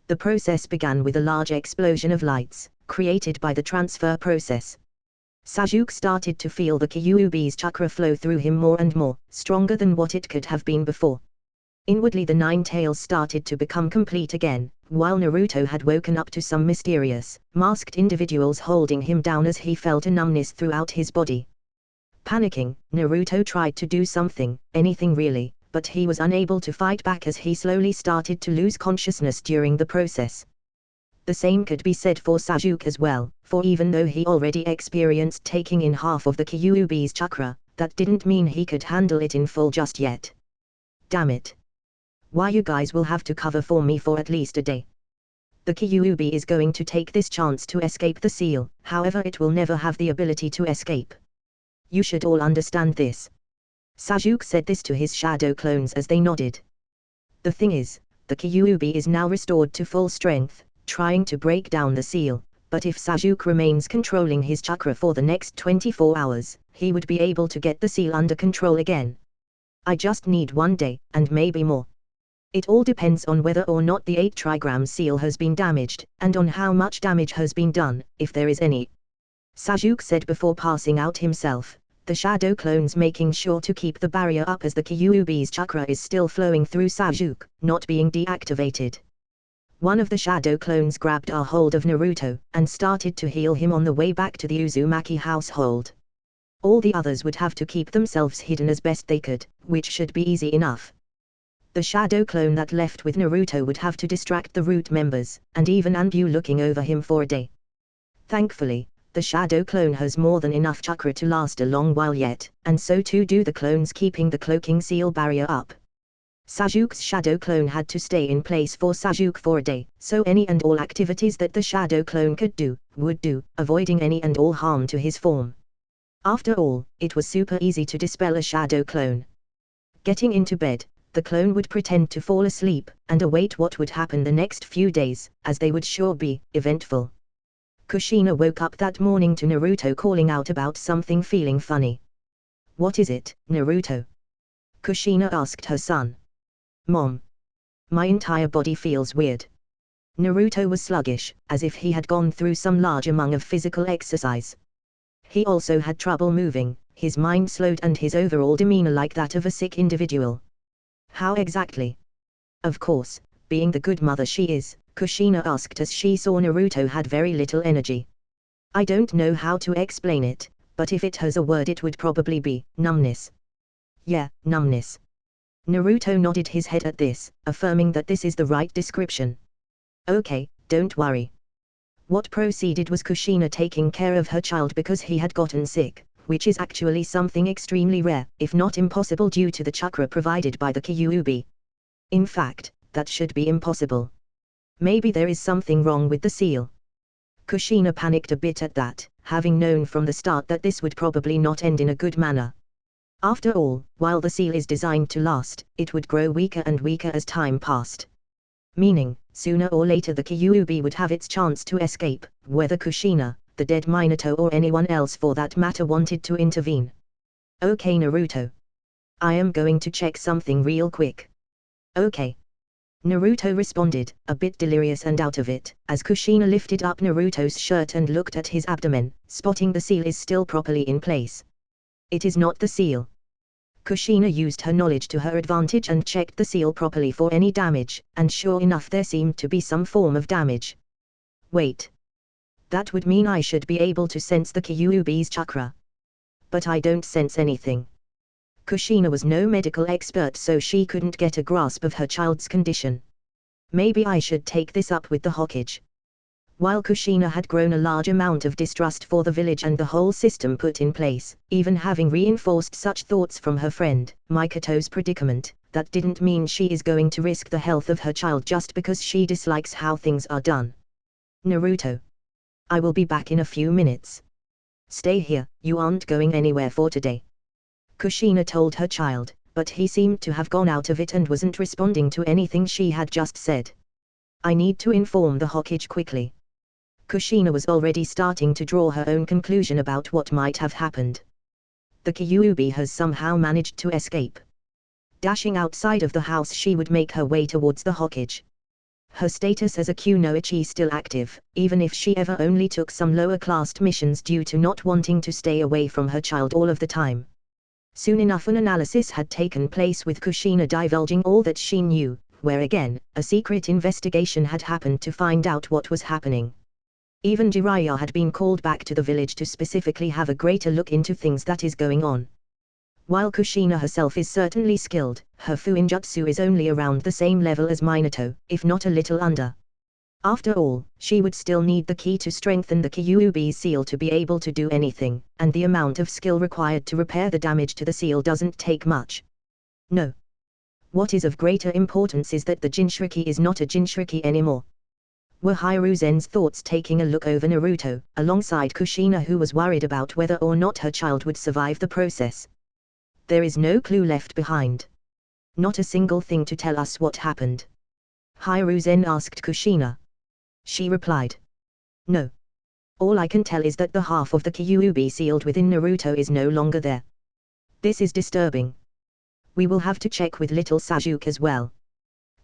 The process began with a large explosion of lights, created by the transfer process. Sasuke started to feel the Kyuubi's chakra flow through him more and more, stronger than what it could have been before. Inwardly the 9 tails started to become complete again, while Naruto had woken up to some mysterious, masked individuals holding him down as he felt a numbness throughout his body. Panicking, Naruto tried to do something, anything really, but he was unable to fight back as he slowly started to lose consciousness during the process. The same could be said for Sasuke as well, for even though he already experienced taking in half of the Kyuubi's chakra, that didn't mean he could handle it in full just yet. Damn it. Why you guys will have to cover for me for at least a day. The Kyuubi is going to take this chance to escape the seal, however it will never have the ability to escape. You should all understand this. Sasuke said this to his shadow clones as they nodded. The thing is, the Kyuubi is now restored to full strength, trying to break down the seal, but if Sasuke remains controlling his chakra for the next 24 hours, he would be able to get the seal under control again. I just need 1 day, and maybe more. It all depends on whether or not the 8-trigram seal has been damaged, and on how much damage has been done, if there is any. Sasuke said before passing out himself, the shadow clones making sure to keep the barrier up as the Kyuubi's chakra is still flowing through Sasuke, not being deactivated. One of the shadow clones grabbed a hold of Naruto, and started to heal him on the way back to the Uzumaki household. All the others would have to keep themselves hidden as best they could, which should be easy enough. The shadow clone that left with Naruto would have to distract the root members, and even Anbu looking over him for a day. Thankfully, the shadow clone has more than enough chakra to last a long while yet, and so too do the clones keeping the cloaking seal barrier up. Sasuke's shadow clone had to stay in place for Sasuke for a day, so any and all activities that the shadow clone could do, would do, avoiding any and all harm to his form. After all, it was super easy to dispel a shadow clone. Getting into bed, the clone would pretend to fall asleep, and await what would happen the next few days, as they would sure be eventful. Kushina woke up that morning to Naruto calling out about something feeling funny. "What is it, Naruto?" Kushina asked her son. "Mom. My entire body feels weird." Naruto was sluggish, as if he had gone through some large amount of physical exercise. He also had trouble moving, his mind slowed and his overall demeanor like that of a sick individual. How exactly? Of course, being the good mother she is, Kushina asked as she saw Naruto had very little energy. "I don't know how to explain it, but if it has a word it would probably be numbness." "Yeah, numbness." Naruto nodded his head at this, affirming that this is the right description. "Okay, don't worry." What proceeded was Kushina taking care of her child because he had gotten sick, which is actually something extremely rare, if not impossible due to the chakra provided by the Kyuubi. In fact, that should be impossible. Maybe there is something wrong with the seal. Kushina panicked a bit at that, having known from the start that this would probably not end in a good manner. After all, while the seal is designed to last, it would grow weaker and weaker as time passed. Meaning, sooner or later the Kyuubi would have its chance to escape, whether Kushina, the dead Minato or anyone else for that matter wanted to intervene. "Okay Naruto. I am going to check something real quick." "Okay." Naruto responded, a bit delirious and out of it, as Kushina lifted up Naruto's shirt and looked at his abdomen, spotting the seal is still properly in place. "It is not the seal." Kushina used her knowledge to her advantage and checked the seal properly for any damage, and sure enough there seemed to be some form of damage. "Wait. That would mean I should be able to sense the Kyuubi's chakra. But I don't sense anything." Kushina was no medical expert so she couldn't get a grasp of her child's condition. "Maybe I should take this up with the Hokage." While Kushina had grown a large amount of distrust for the village and the whole system put in place, even having reinforced such thoughts from her friend, Mikato's predicament, that didn't mean she is going to risk the health of her child just because she dislikes how things are done. "Naruto. I will be back in a few minutes. Stay here, you aren't going anywhere for today." Kushina told her child, but he seemed to have gone out of it and wasn't responding to anything she had just said. "I need to inform the Hokage quickly." Kushina was already starting to draw her own conclusion about what might have happened. The Kyuubi has somehow managed to escape. Dashing outside of the house she would make her way towards the Hokage. Her status as a kunoichi still active, even if she ever only took some lower-classed missions due to not wanting to stay away from her child all of the time. Soon enough an analysis had taken place with Kushina divulging all that she knew, where again, a secret investigation had happened to find out what was happening. Even Jiraiya had been called back to the village to specifically have a greater look into things that is going on. While Kushina herself is certainly skilled, her fuinjutsu is only around the same level as Minato, if not a little under. After all, she would still need the key to strengthen the Kyuubi's seal to be able to do anything, and the amount of skill required to repair the damage to the seal doesn't take much. No. What is of greater importance is that the Jinchuriki is not a Jinchuriki anymore. Were Hiruzen's thoughts taking a look over Naruto, alongside Kushina who was worried about whether or not her child would survive the process. "There is no clue left behind. Not a single thing to tell us what happened?" Hiruzen asked Kushina. She replied. "No. All I can tell is that the half of the Kyuubi sealed within Naruto is no longer there. This is disturbing. We will have to check with little Sasuke as well.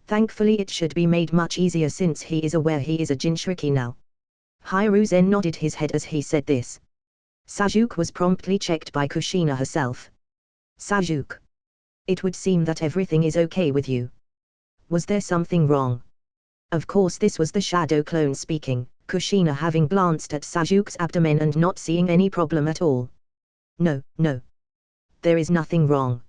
Thankfully it should be made much easier since he is aware he is a Jinchuriki now." Hiruzen nodded his head as he said this. Sasuke was promptly checked by Kushina herself. "Sasuke. It would seem that everything is okay with you. Was there something wrong?" Of course this was the shadow clone speaking, Kushina having glanced at Sasuke's abdomen and not seeing any problem at all. No. There is nothing wrong."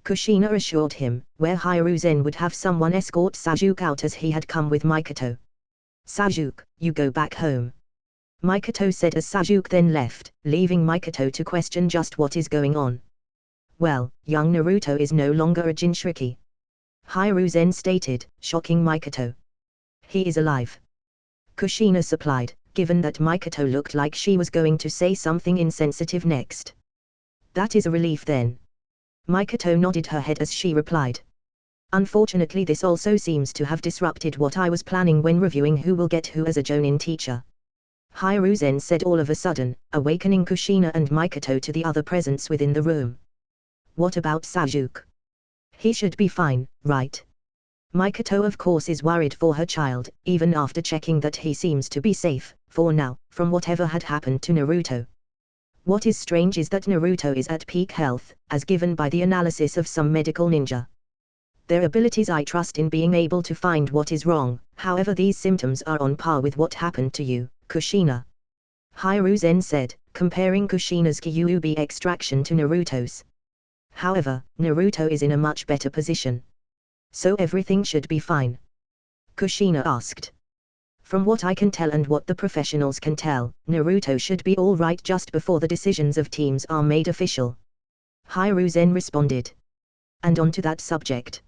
Kushina assured him, where Hiruzen would have someone escort Sasuke out as he had come with Mikoto. Sasuke, you go back home. Mikoto said as Sasuke then left, leaving Mikoto to question just what is going on. Well, young Naruto is no longer a Jinchuriki. Hiruzen stated, shocking Mikoto. He is alive. Kushina supplied, given that Mikoto looked like she was going to say something insensitive next. That is a relief then. Mikoto nodded her head as she replied. Unfortunately, this also seems to have disrupted what I was planning when reviewing who will get who as a Jonin teacher. Hiruzen said all of a sudden, awakening Kushina and Mikoto to the other presence within the room. What about Sasuke? He should be fine, right? Mikoto of course is worried for her child, even after checking that he seems to be safe, for now, from whatever had happened to Naruto. What is strange is that Naruto is at peak health, as given by the analysis of some medical ninja. Their abilities I trust in being able to find what is wrong, however these symptoms are on par with what happened to you, Kushina. Hiruzen said, comparing Kushina's Kyuubi extraction to Naruto's. However, Naruto is in a much better position. So everything should be fine? Kushina asked. From what I can tell and what the professionals can tell, Naruto should be all right just before the decisions of teams are made official. Hiruzen responded. And on to that subject.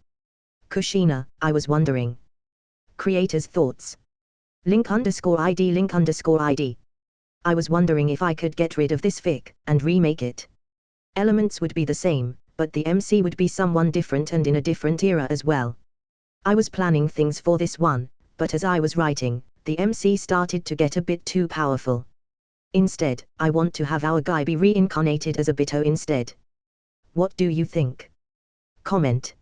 Kushina, I was wondering. Creator's thoughts. Link_ID. I was wondering if I could get rid of this fic, and remake it. Elements would be the same, but the MC would be someone different and in a different era as well. I was planning things for this one, but as I was writing, the MC started to get a bit too powerful. Instead, I want to have our guy be reincarnated as a Bito instead. What do you think? Comment.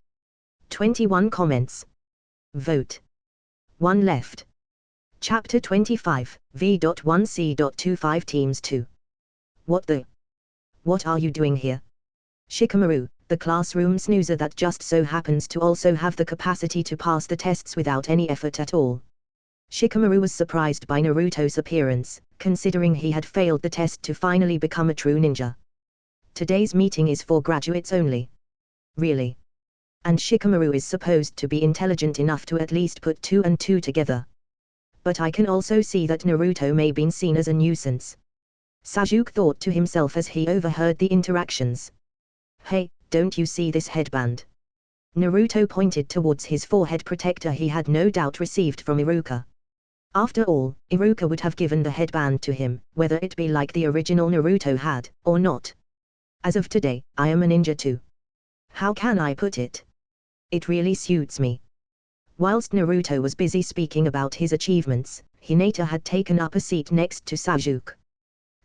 21 comments. Vote. 1 left. Chapter 25, V.1C.25 Teams 2. What are you doing here? Shikamaru, the classroom snoozer that just so happens to also have the capacity to pass the tests without any effort at all. Shikamaru was surprised by Naruto's appearance, considering he had failed the test to finally become a true ninja. Today's meeting is for graduates only. Really? And Shikamaru is supposed to be intelligent enough to at least put 2 and 2 together. But I can also see that Naruto may be seen as a nuisance. Sasuke thought to himself as he overheard the interactions. Hey, don't you see this headband? Naruto pointed towards his forehead protector he had no doubt received from Iruka. After all, Iruka would have given the headband to him, whether it be like the original Naruto had, or not. As of today, I am a ninja too. How can I put it? It really suits me. Whilst Naruto was busy speaking about his achievements, Hinata had taken up a seat next to Sasuke.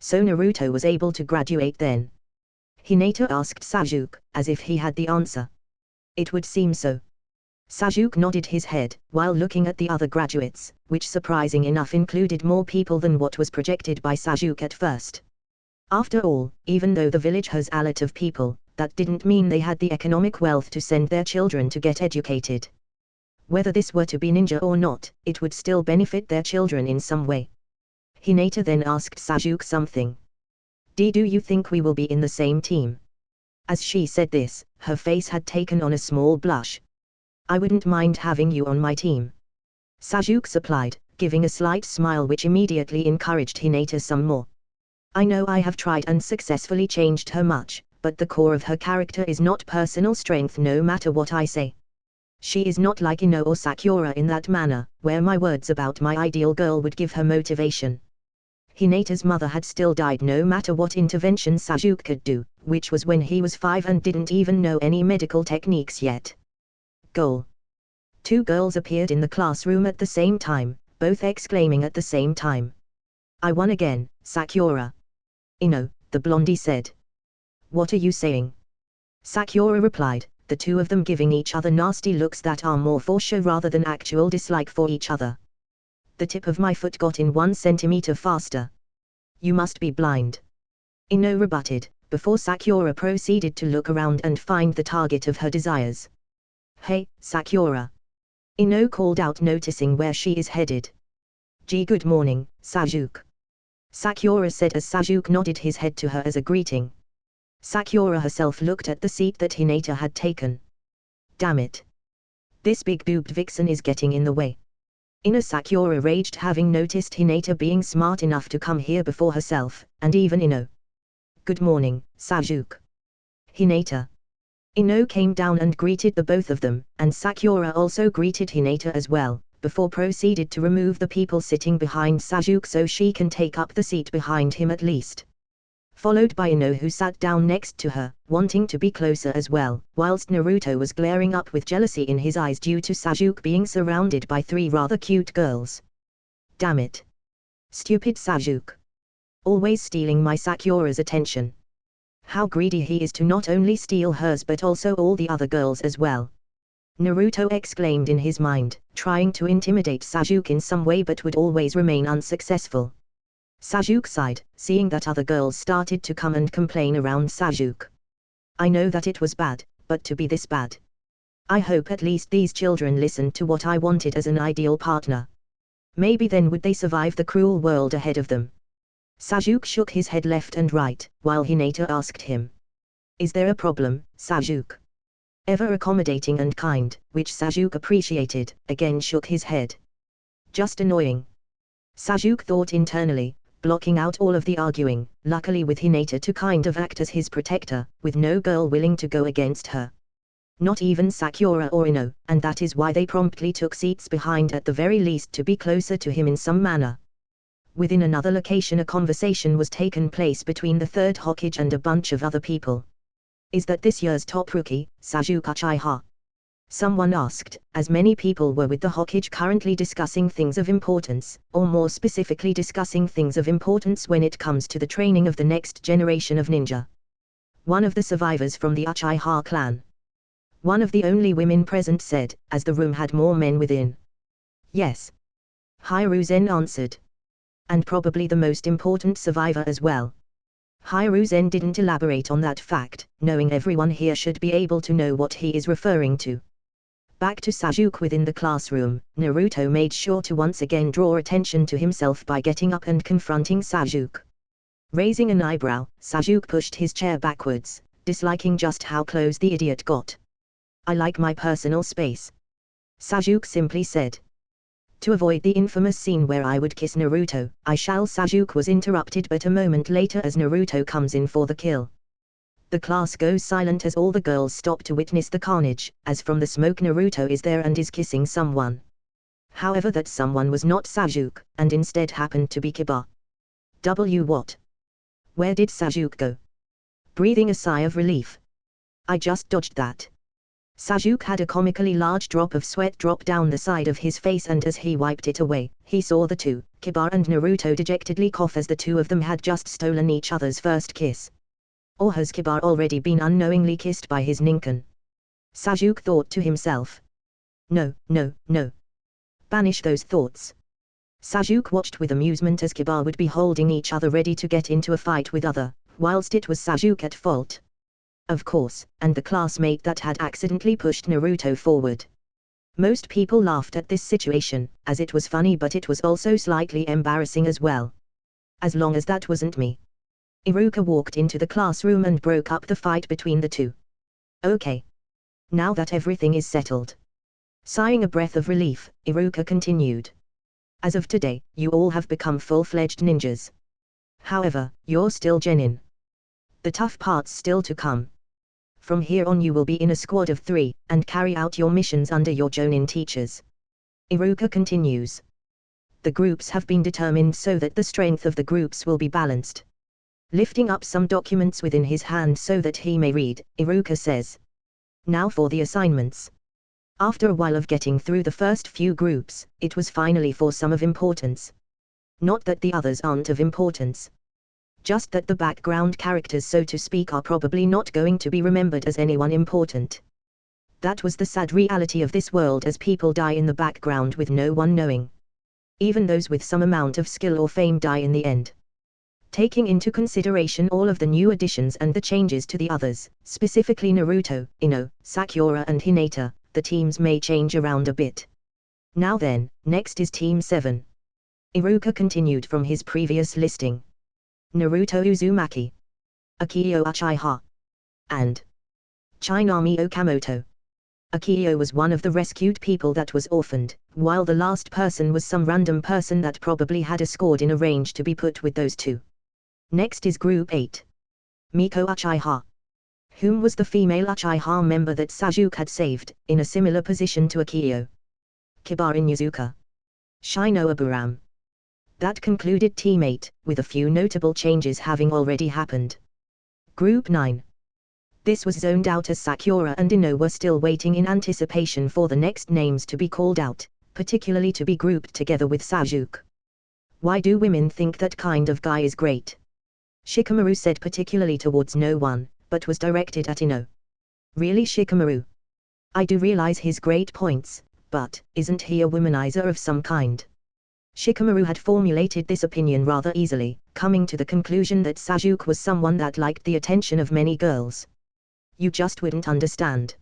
So Naruto was able to graduate then? Hinata asked Sasuke, as if he had the answer. It would seem so. Sasuke nodded his head, while looking at the other graduates, which surprising enough included more people than what was projected by Sasuke at first. After all, even though the village has a lot of people, that didn't mean they had the economic wealth to send their children to get educated. Whether this were to be ninja or not, it would still benefit their children in some way. Hinata then asked Sasuke something. Do you think we will be in the same team? As she said this, her face had taken on a small blush. I wouldn't mind having you on my team. Sasuke supplied, giving a slight smile which immediately encouraged Hinata some more. I know I have tried and successfully changed her much, but the core of her character is not personal strength no matter what I say. She is not like Ino or Sakura in that manner, where my words about my ideal girl would give her motivation. Hinata's mother had still died no matter what intervention Sasuke could do, which was when he was 5 and didn't even know any medical techniques yet. Goal. 2 girls appeared in the classroom at the same time, both exclaiming at the same time. I won again, Sakura. Ino, the blondie said. What are you saying? Sakura replied, the 2 of them giving each other nasty looks that are more for show rather than actual dislike for each other. The tip of my foot got in 1 centimeter faster. You must be blind. Ino rebutted, before Sakura proceeded to look around and find the target of her desires. Hey, Sakura. Ino called out, noticing where she is headed. Gee, good morning, Sasuke. Sakura said as Sasuke nodded his head to her as a greeting. Sakura herself looked at the seat that Hinata had taken. Damn it. This big-boobed vixen is getting in the way. Inner Sakura raged, having noticed Hinata being smart enough to come here before herself, and even Ino. Good morning, Sasuke. Hinata. Ino came down and greeted the both of them, and Sakura also greeted Hinata as well, before proceeded to remove the people sitting behind Sasuke so she can take up the seat behind him at least. Followed by Ino, who sat down next to her, wanting to be closer as well, whilst Naruto was glaring up with jealousy in his eyes due to Sasuke being surrounded by 3 rather cute girls. Damn it. Stupid Sasuke. Always stealing my Sakura's attention. How greedy he is to not only steal hers but also all the other girls as well. Naruto exclaimed in his mind, trying to intimidate Sasuke in some way but would always remain unsuccessful. Sasuke sighed, seeing that other girls started to come and complain around Sasuke. I know that it was bad, but to be this bad. I hope at least these children listened to what I wanted as an ideal partner. Maybe then would they survive the cruel world ahead of them. Sasuke shook his head left and right, while Hinata asked him. Is there a problem, Sasuke? Ever accommodating and kind, which Sasuke appreciated, again shook his head. Just annoying. Sasuke thought internally, blocking out all of the arguing, luckily with Hinata to kind of act as his protector, with no girl willing to go against her. Not even Sakura or Ino, and that is why they promptly took seats behind at the very least to be closer to him in some manner. Within another location a conversation was taken place between the 3rd Hokage and a bunch of other people. Is that this year's top rookie, Sasuke Uchiha? Someone asked, as many people were with the Hokage currently discussing things of importance, or more specifically discussing things of importance when it comes to the training of the next generation of ninja. One of the survivors from the Uchiha clan. One of the only women present said, as the room had more men within. Yes. Hiruzen answered. And probably the most important survivor as well. Hiruzen didn't elaborate on that fact, knowing everyone here should be able to know what he is referring to. Back to Sasuke within the classroom, Naruto made sure to once again draw attention to himself by getting up and confronting Sasuke. Raising an eyebrow, Sasuke pushed his chair backwards, disliking just how close the idiot got. I like my personal space. Sasuke simply said. To avoid the infamous scene where I would kiss Naruto, I shall. Sasuke was interrupted but a moment later as Naruto comes in for the kill. The class goes silent as all the girls stop to witness the carnage, as from the smoke Naruto is there and is kissing someone. However, that someone was not Sasuke, and instead happened to be Kiba. What? Where did Sasuke go? Breathing a sigh of relief. I just dodged that. Sasuke had a comically large drop of sweat drop down the side of his face, and as he wiped it away, he saw the two, Kiba and Naruto, dejectedly cough as the two of them had just stolen each other's first kiss. Or has Kiba already been unknowingly kissed by his ninken? Sasuke thought to himself. No. Banish those thoughts. Sasuke watched with amusement as Kiba would be holding each other ready to get into a fight with other, whilst it was Sasuke at fault. Of course, and the classmate that had accidentally pushed Naruto forward. Most people laughed at this situation, as it was funny but it was also slightly embarrassing as well. As long as that wasn't me. Iruka walked into the classroom and broke up the fight between the two. Okay. Now that everything is settled. Sighing a breath of relief, Iruka continued. As of today, you all have become full-fledged ninjas. However, you're still genin. The tough part's still to come. From here on you will be in a squad of 3, and carry out your missions under your Jonin teachers. Iruka continues. The groups have been determined so that the strength of the groups will be balanced. Lifting up some documents within his hand so that he may read, Iruka says. Now for the assignments. After a while of getting through the first few groups, it was finally for some of importance. Not that the others aren't of importance. Just that the background characters, so to speak, are probably not going to be remembered as anyone important. That was the sad reality of this world, as people die in the background with no one knowing. Even those with some amount of skill or fame die in the end. Taking into consideration all of the new additions and the changes to the others, specifically Naruto, Ino, Sakura and Hinata, the teams may change around a bit. Now then, next is Team 7. Iruka continued from his previous listing. Naruto Uzumaki. Akio Uchiha. and Chinami Okamoto. Akio was one of the rescued people that was orphaned, while the last person was some random person that probably had a scored in a range to be put with those two. Next is Group 8. Miko Uchiha. Whom was the female Uchiha member that Sasuke had saved, in a similar position to Akio. Kibari Inuzuka. Shino Aburam. That concluded Team 8, with a few notable changes having already happened. Group 9. This was zoned out as Sakura and Ino were still waiting in anticipation for the next names to be called out, particularly to be grouped together with Sasuke. Why do women think that kind of guy is great? Shikamaru said particularly towards no one, but was directed at Ino. Really, Shikamaru? I do realize his great points, but isn't he a womanizer of some kind? Shikamaru had formulated this opinion rather easily, coming to the conclusion that Sasuke was someone that liked the attention of many girls. You just wouldn't understand.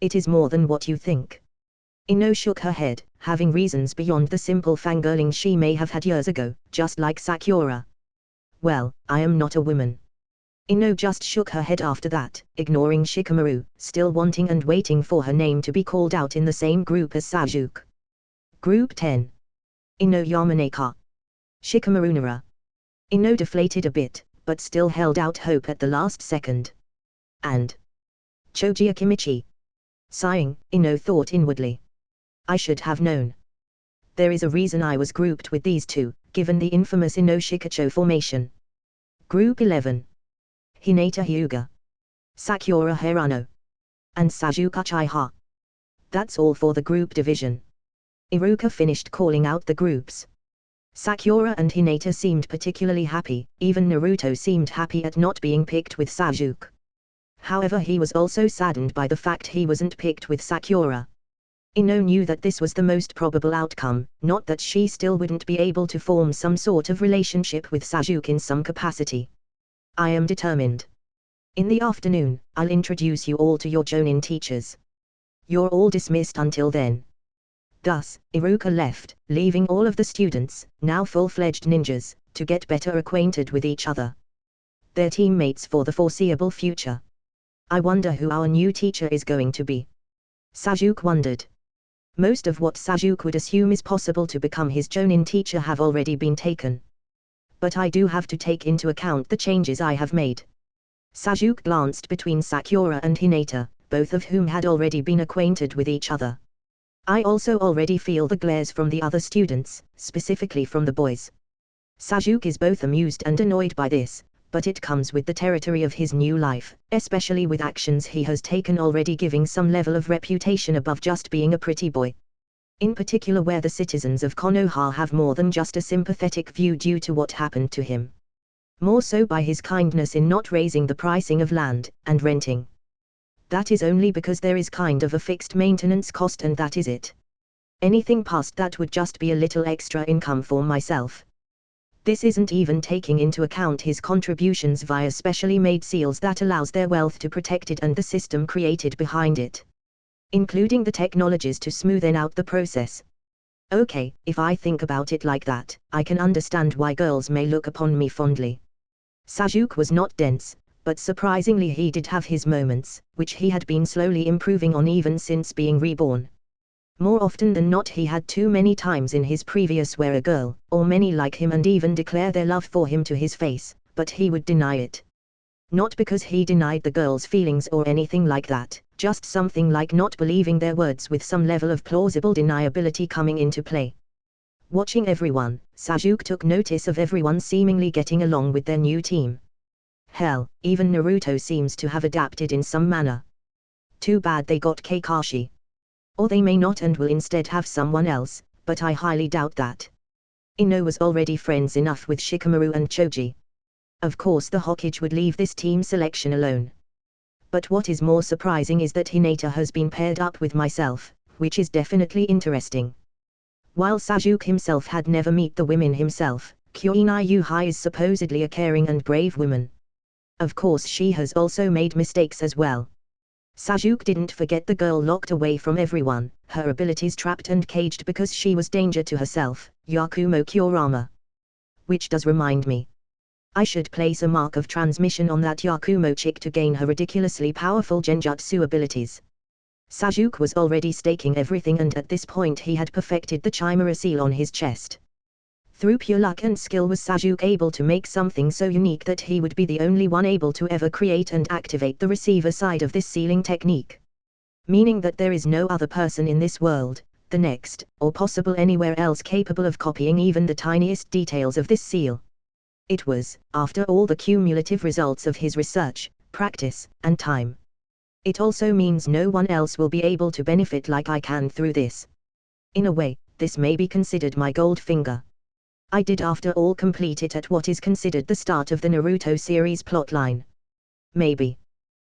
It is more than what you think. Ino shook her head, having reasons beyond the simple fangirling she may have had years ago, just like Sakura. Well, I am not a woman. Ino just shook her head after that, ignoring Shikamaru, still wanting and waiting for her name to be called out in the same group as Sasuke. Group 10. Ino Yamanaka. Shikamaru Nara. Ino deflated a bit, but still held out hope at the last second. And Choji Akimichi. Sighing, Ino thought inwardly. I should have known. There is a reason I was grouped with these two, given the infamous Ino Shikacho formation. Group 11. Hinata Hyuga. Sakura Hirano. And Sasuke Uchiha. That's all for the group division. Iruka finished calling out the groups. Sakura and Hinata seemed particularly happy, even Naruto seemed happy at not being picked with Sasuke. However, he was also saddened by the fact he wasn't picked with Sakura. Ino knew that this was the most probable outcome, not that she still wouldn't be able to form some sort of relationship with Sasuke in some capacity. I am determined. In the afternoon, I'll introduce you all to your Jonin teachers. You're all dismissed until then. Thus, Iruka left, leaving all of the students, now full-fledged ninjas, to get better acquainted with each other. Their teammates for the foreseeable future. I wonder who our new teacher is going to be. Sasuke wondered. Most of what Sasuke would assume is possible to become his Jonin teacher have already been taken. But I do have to take into account the changes I have made. Sasuke glanced between Sakura and Hinata, both of whom had already been acquainted with each other. I also already feel the glares from the other students, specifically from the boys. Sasuke is both amused and annoyed by this, but it comes with the territory of his new life, especially with actions he has taken already giving some level of reputation above just being a pretty boy. In particular where the citizens of Konoha have more than just a sympathetic view due to what happened to him. More so by his kindness in not raising the pricing of land and renting. That is only because there is kind of a fixed maintenance cost and that is it. Anything past that would just be a little extra income for myself. This isn't even taking into account his contributions via specially made seals that allows their wealth to protect it and the system created behind it. Including the technologies to smoothen out the process. Okay, if I think about it like that, I can understand why girls may look upon me fondly. Sasuke was not dense, but surprisingly he did have his moments, which he had been slowly improving on even since being reborn. More often than not he had too many times in his previous where a girl, or many like him and even declare their love for him to his face, but he would deny it. Not because he denied the girl's feelings or anything like that, just something like not believing their words with some level of plausible deniability coming into play. Watching everyone, Sasuke took notice of everyone seemingly getting along with their new team. Hell, even Naruto seems to have adapted in some manner. Too bad they got Kakashi. Or they may not and will instead have someone else, but I highly doubt that. Ino was already friends enough with Shikamaru and Choji. Of course the Hokage would leave this team selection alone. But what is more surprising is that Hinata has been paired up with myself, which is definitely interesting. While Sasuke himself had never met the women himself, Kyoinai Yuhai is supposedly a caring and brave woman. Of course she has also made mistakes as well. Sasuke didn't forget the girl locked away from everyone, her abilities trapped and caged because she was danger to herself, Yakumo Kurama. Which does remind me. I should place a mark of transmission on that Yakumo chick to gain her ridiculously powerful genjutsu abilities. Sasuke was already staking everything, and at this point he had perfected the chimera seal on his chest. Through pure luck and skill was Sasuke able to make something so unique that he would be the only one able to ever create and activate the receiver side of this sealing technique. Meaning that there is no other person in this world, the next, or possible anywhere else capable of copying even the tiniest details of this seal. It was, after all, the cumulative results of his research, practice, and time. It also means no one else will be able to benefit like I can through this. In a way, this may be considered my gold finger. I did after all complete it at what is considered the start of the Naruto series plotline. Maybe.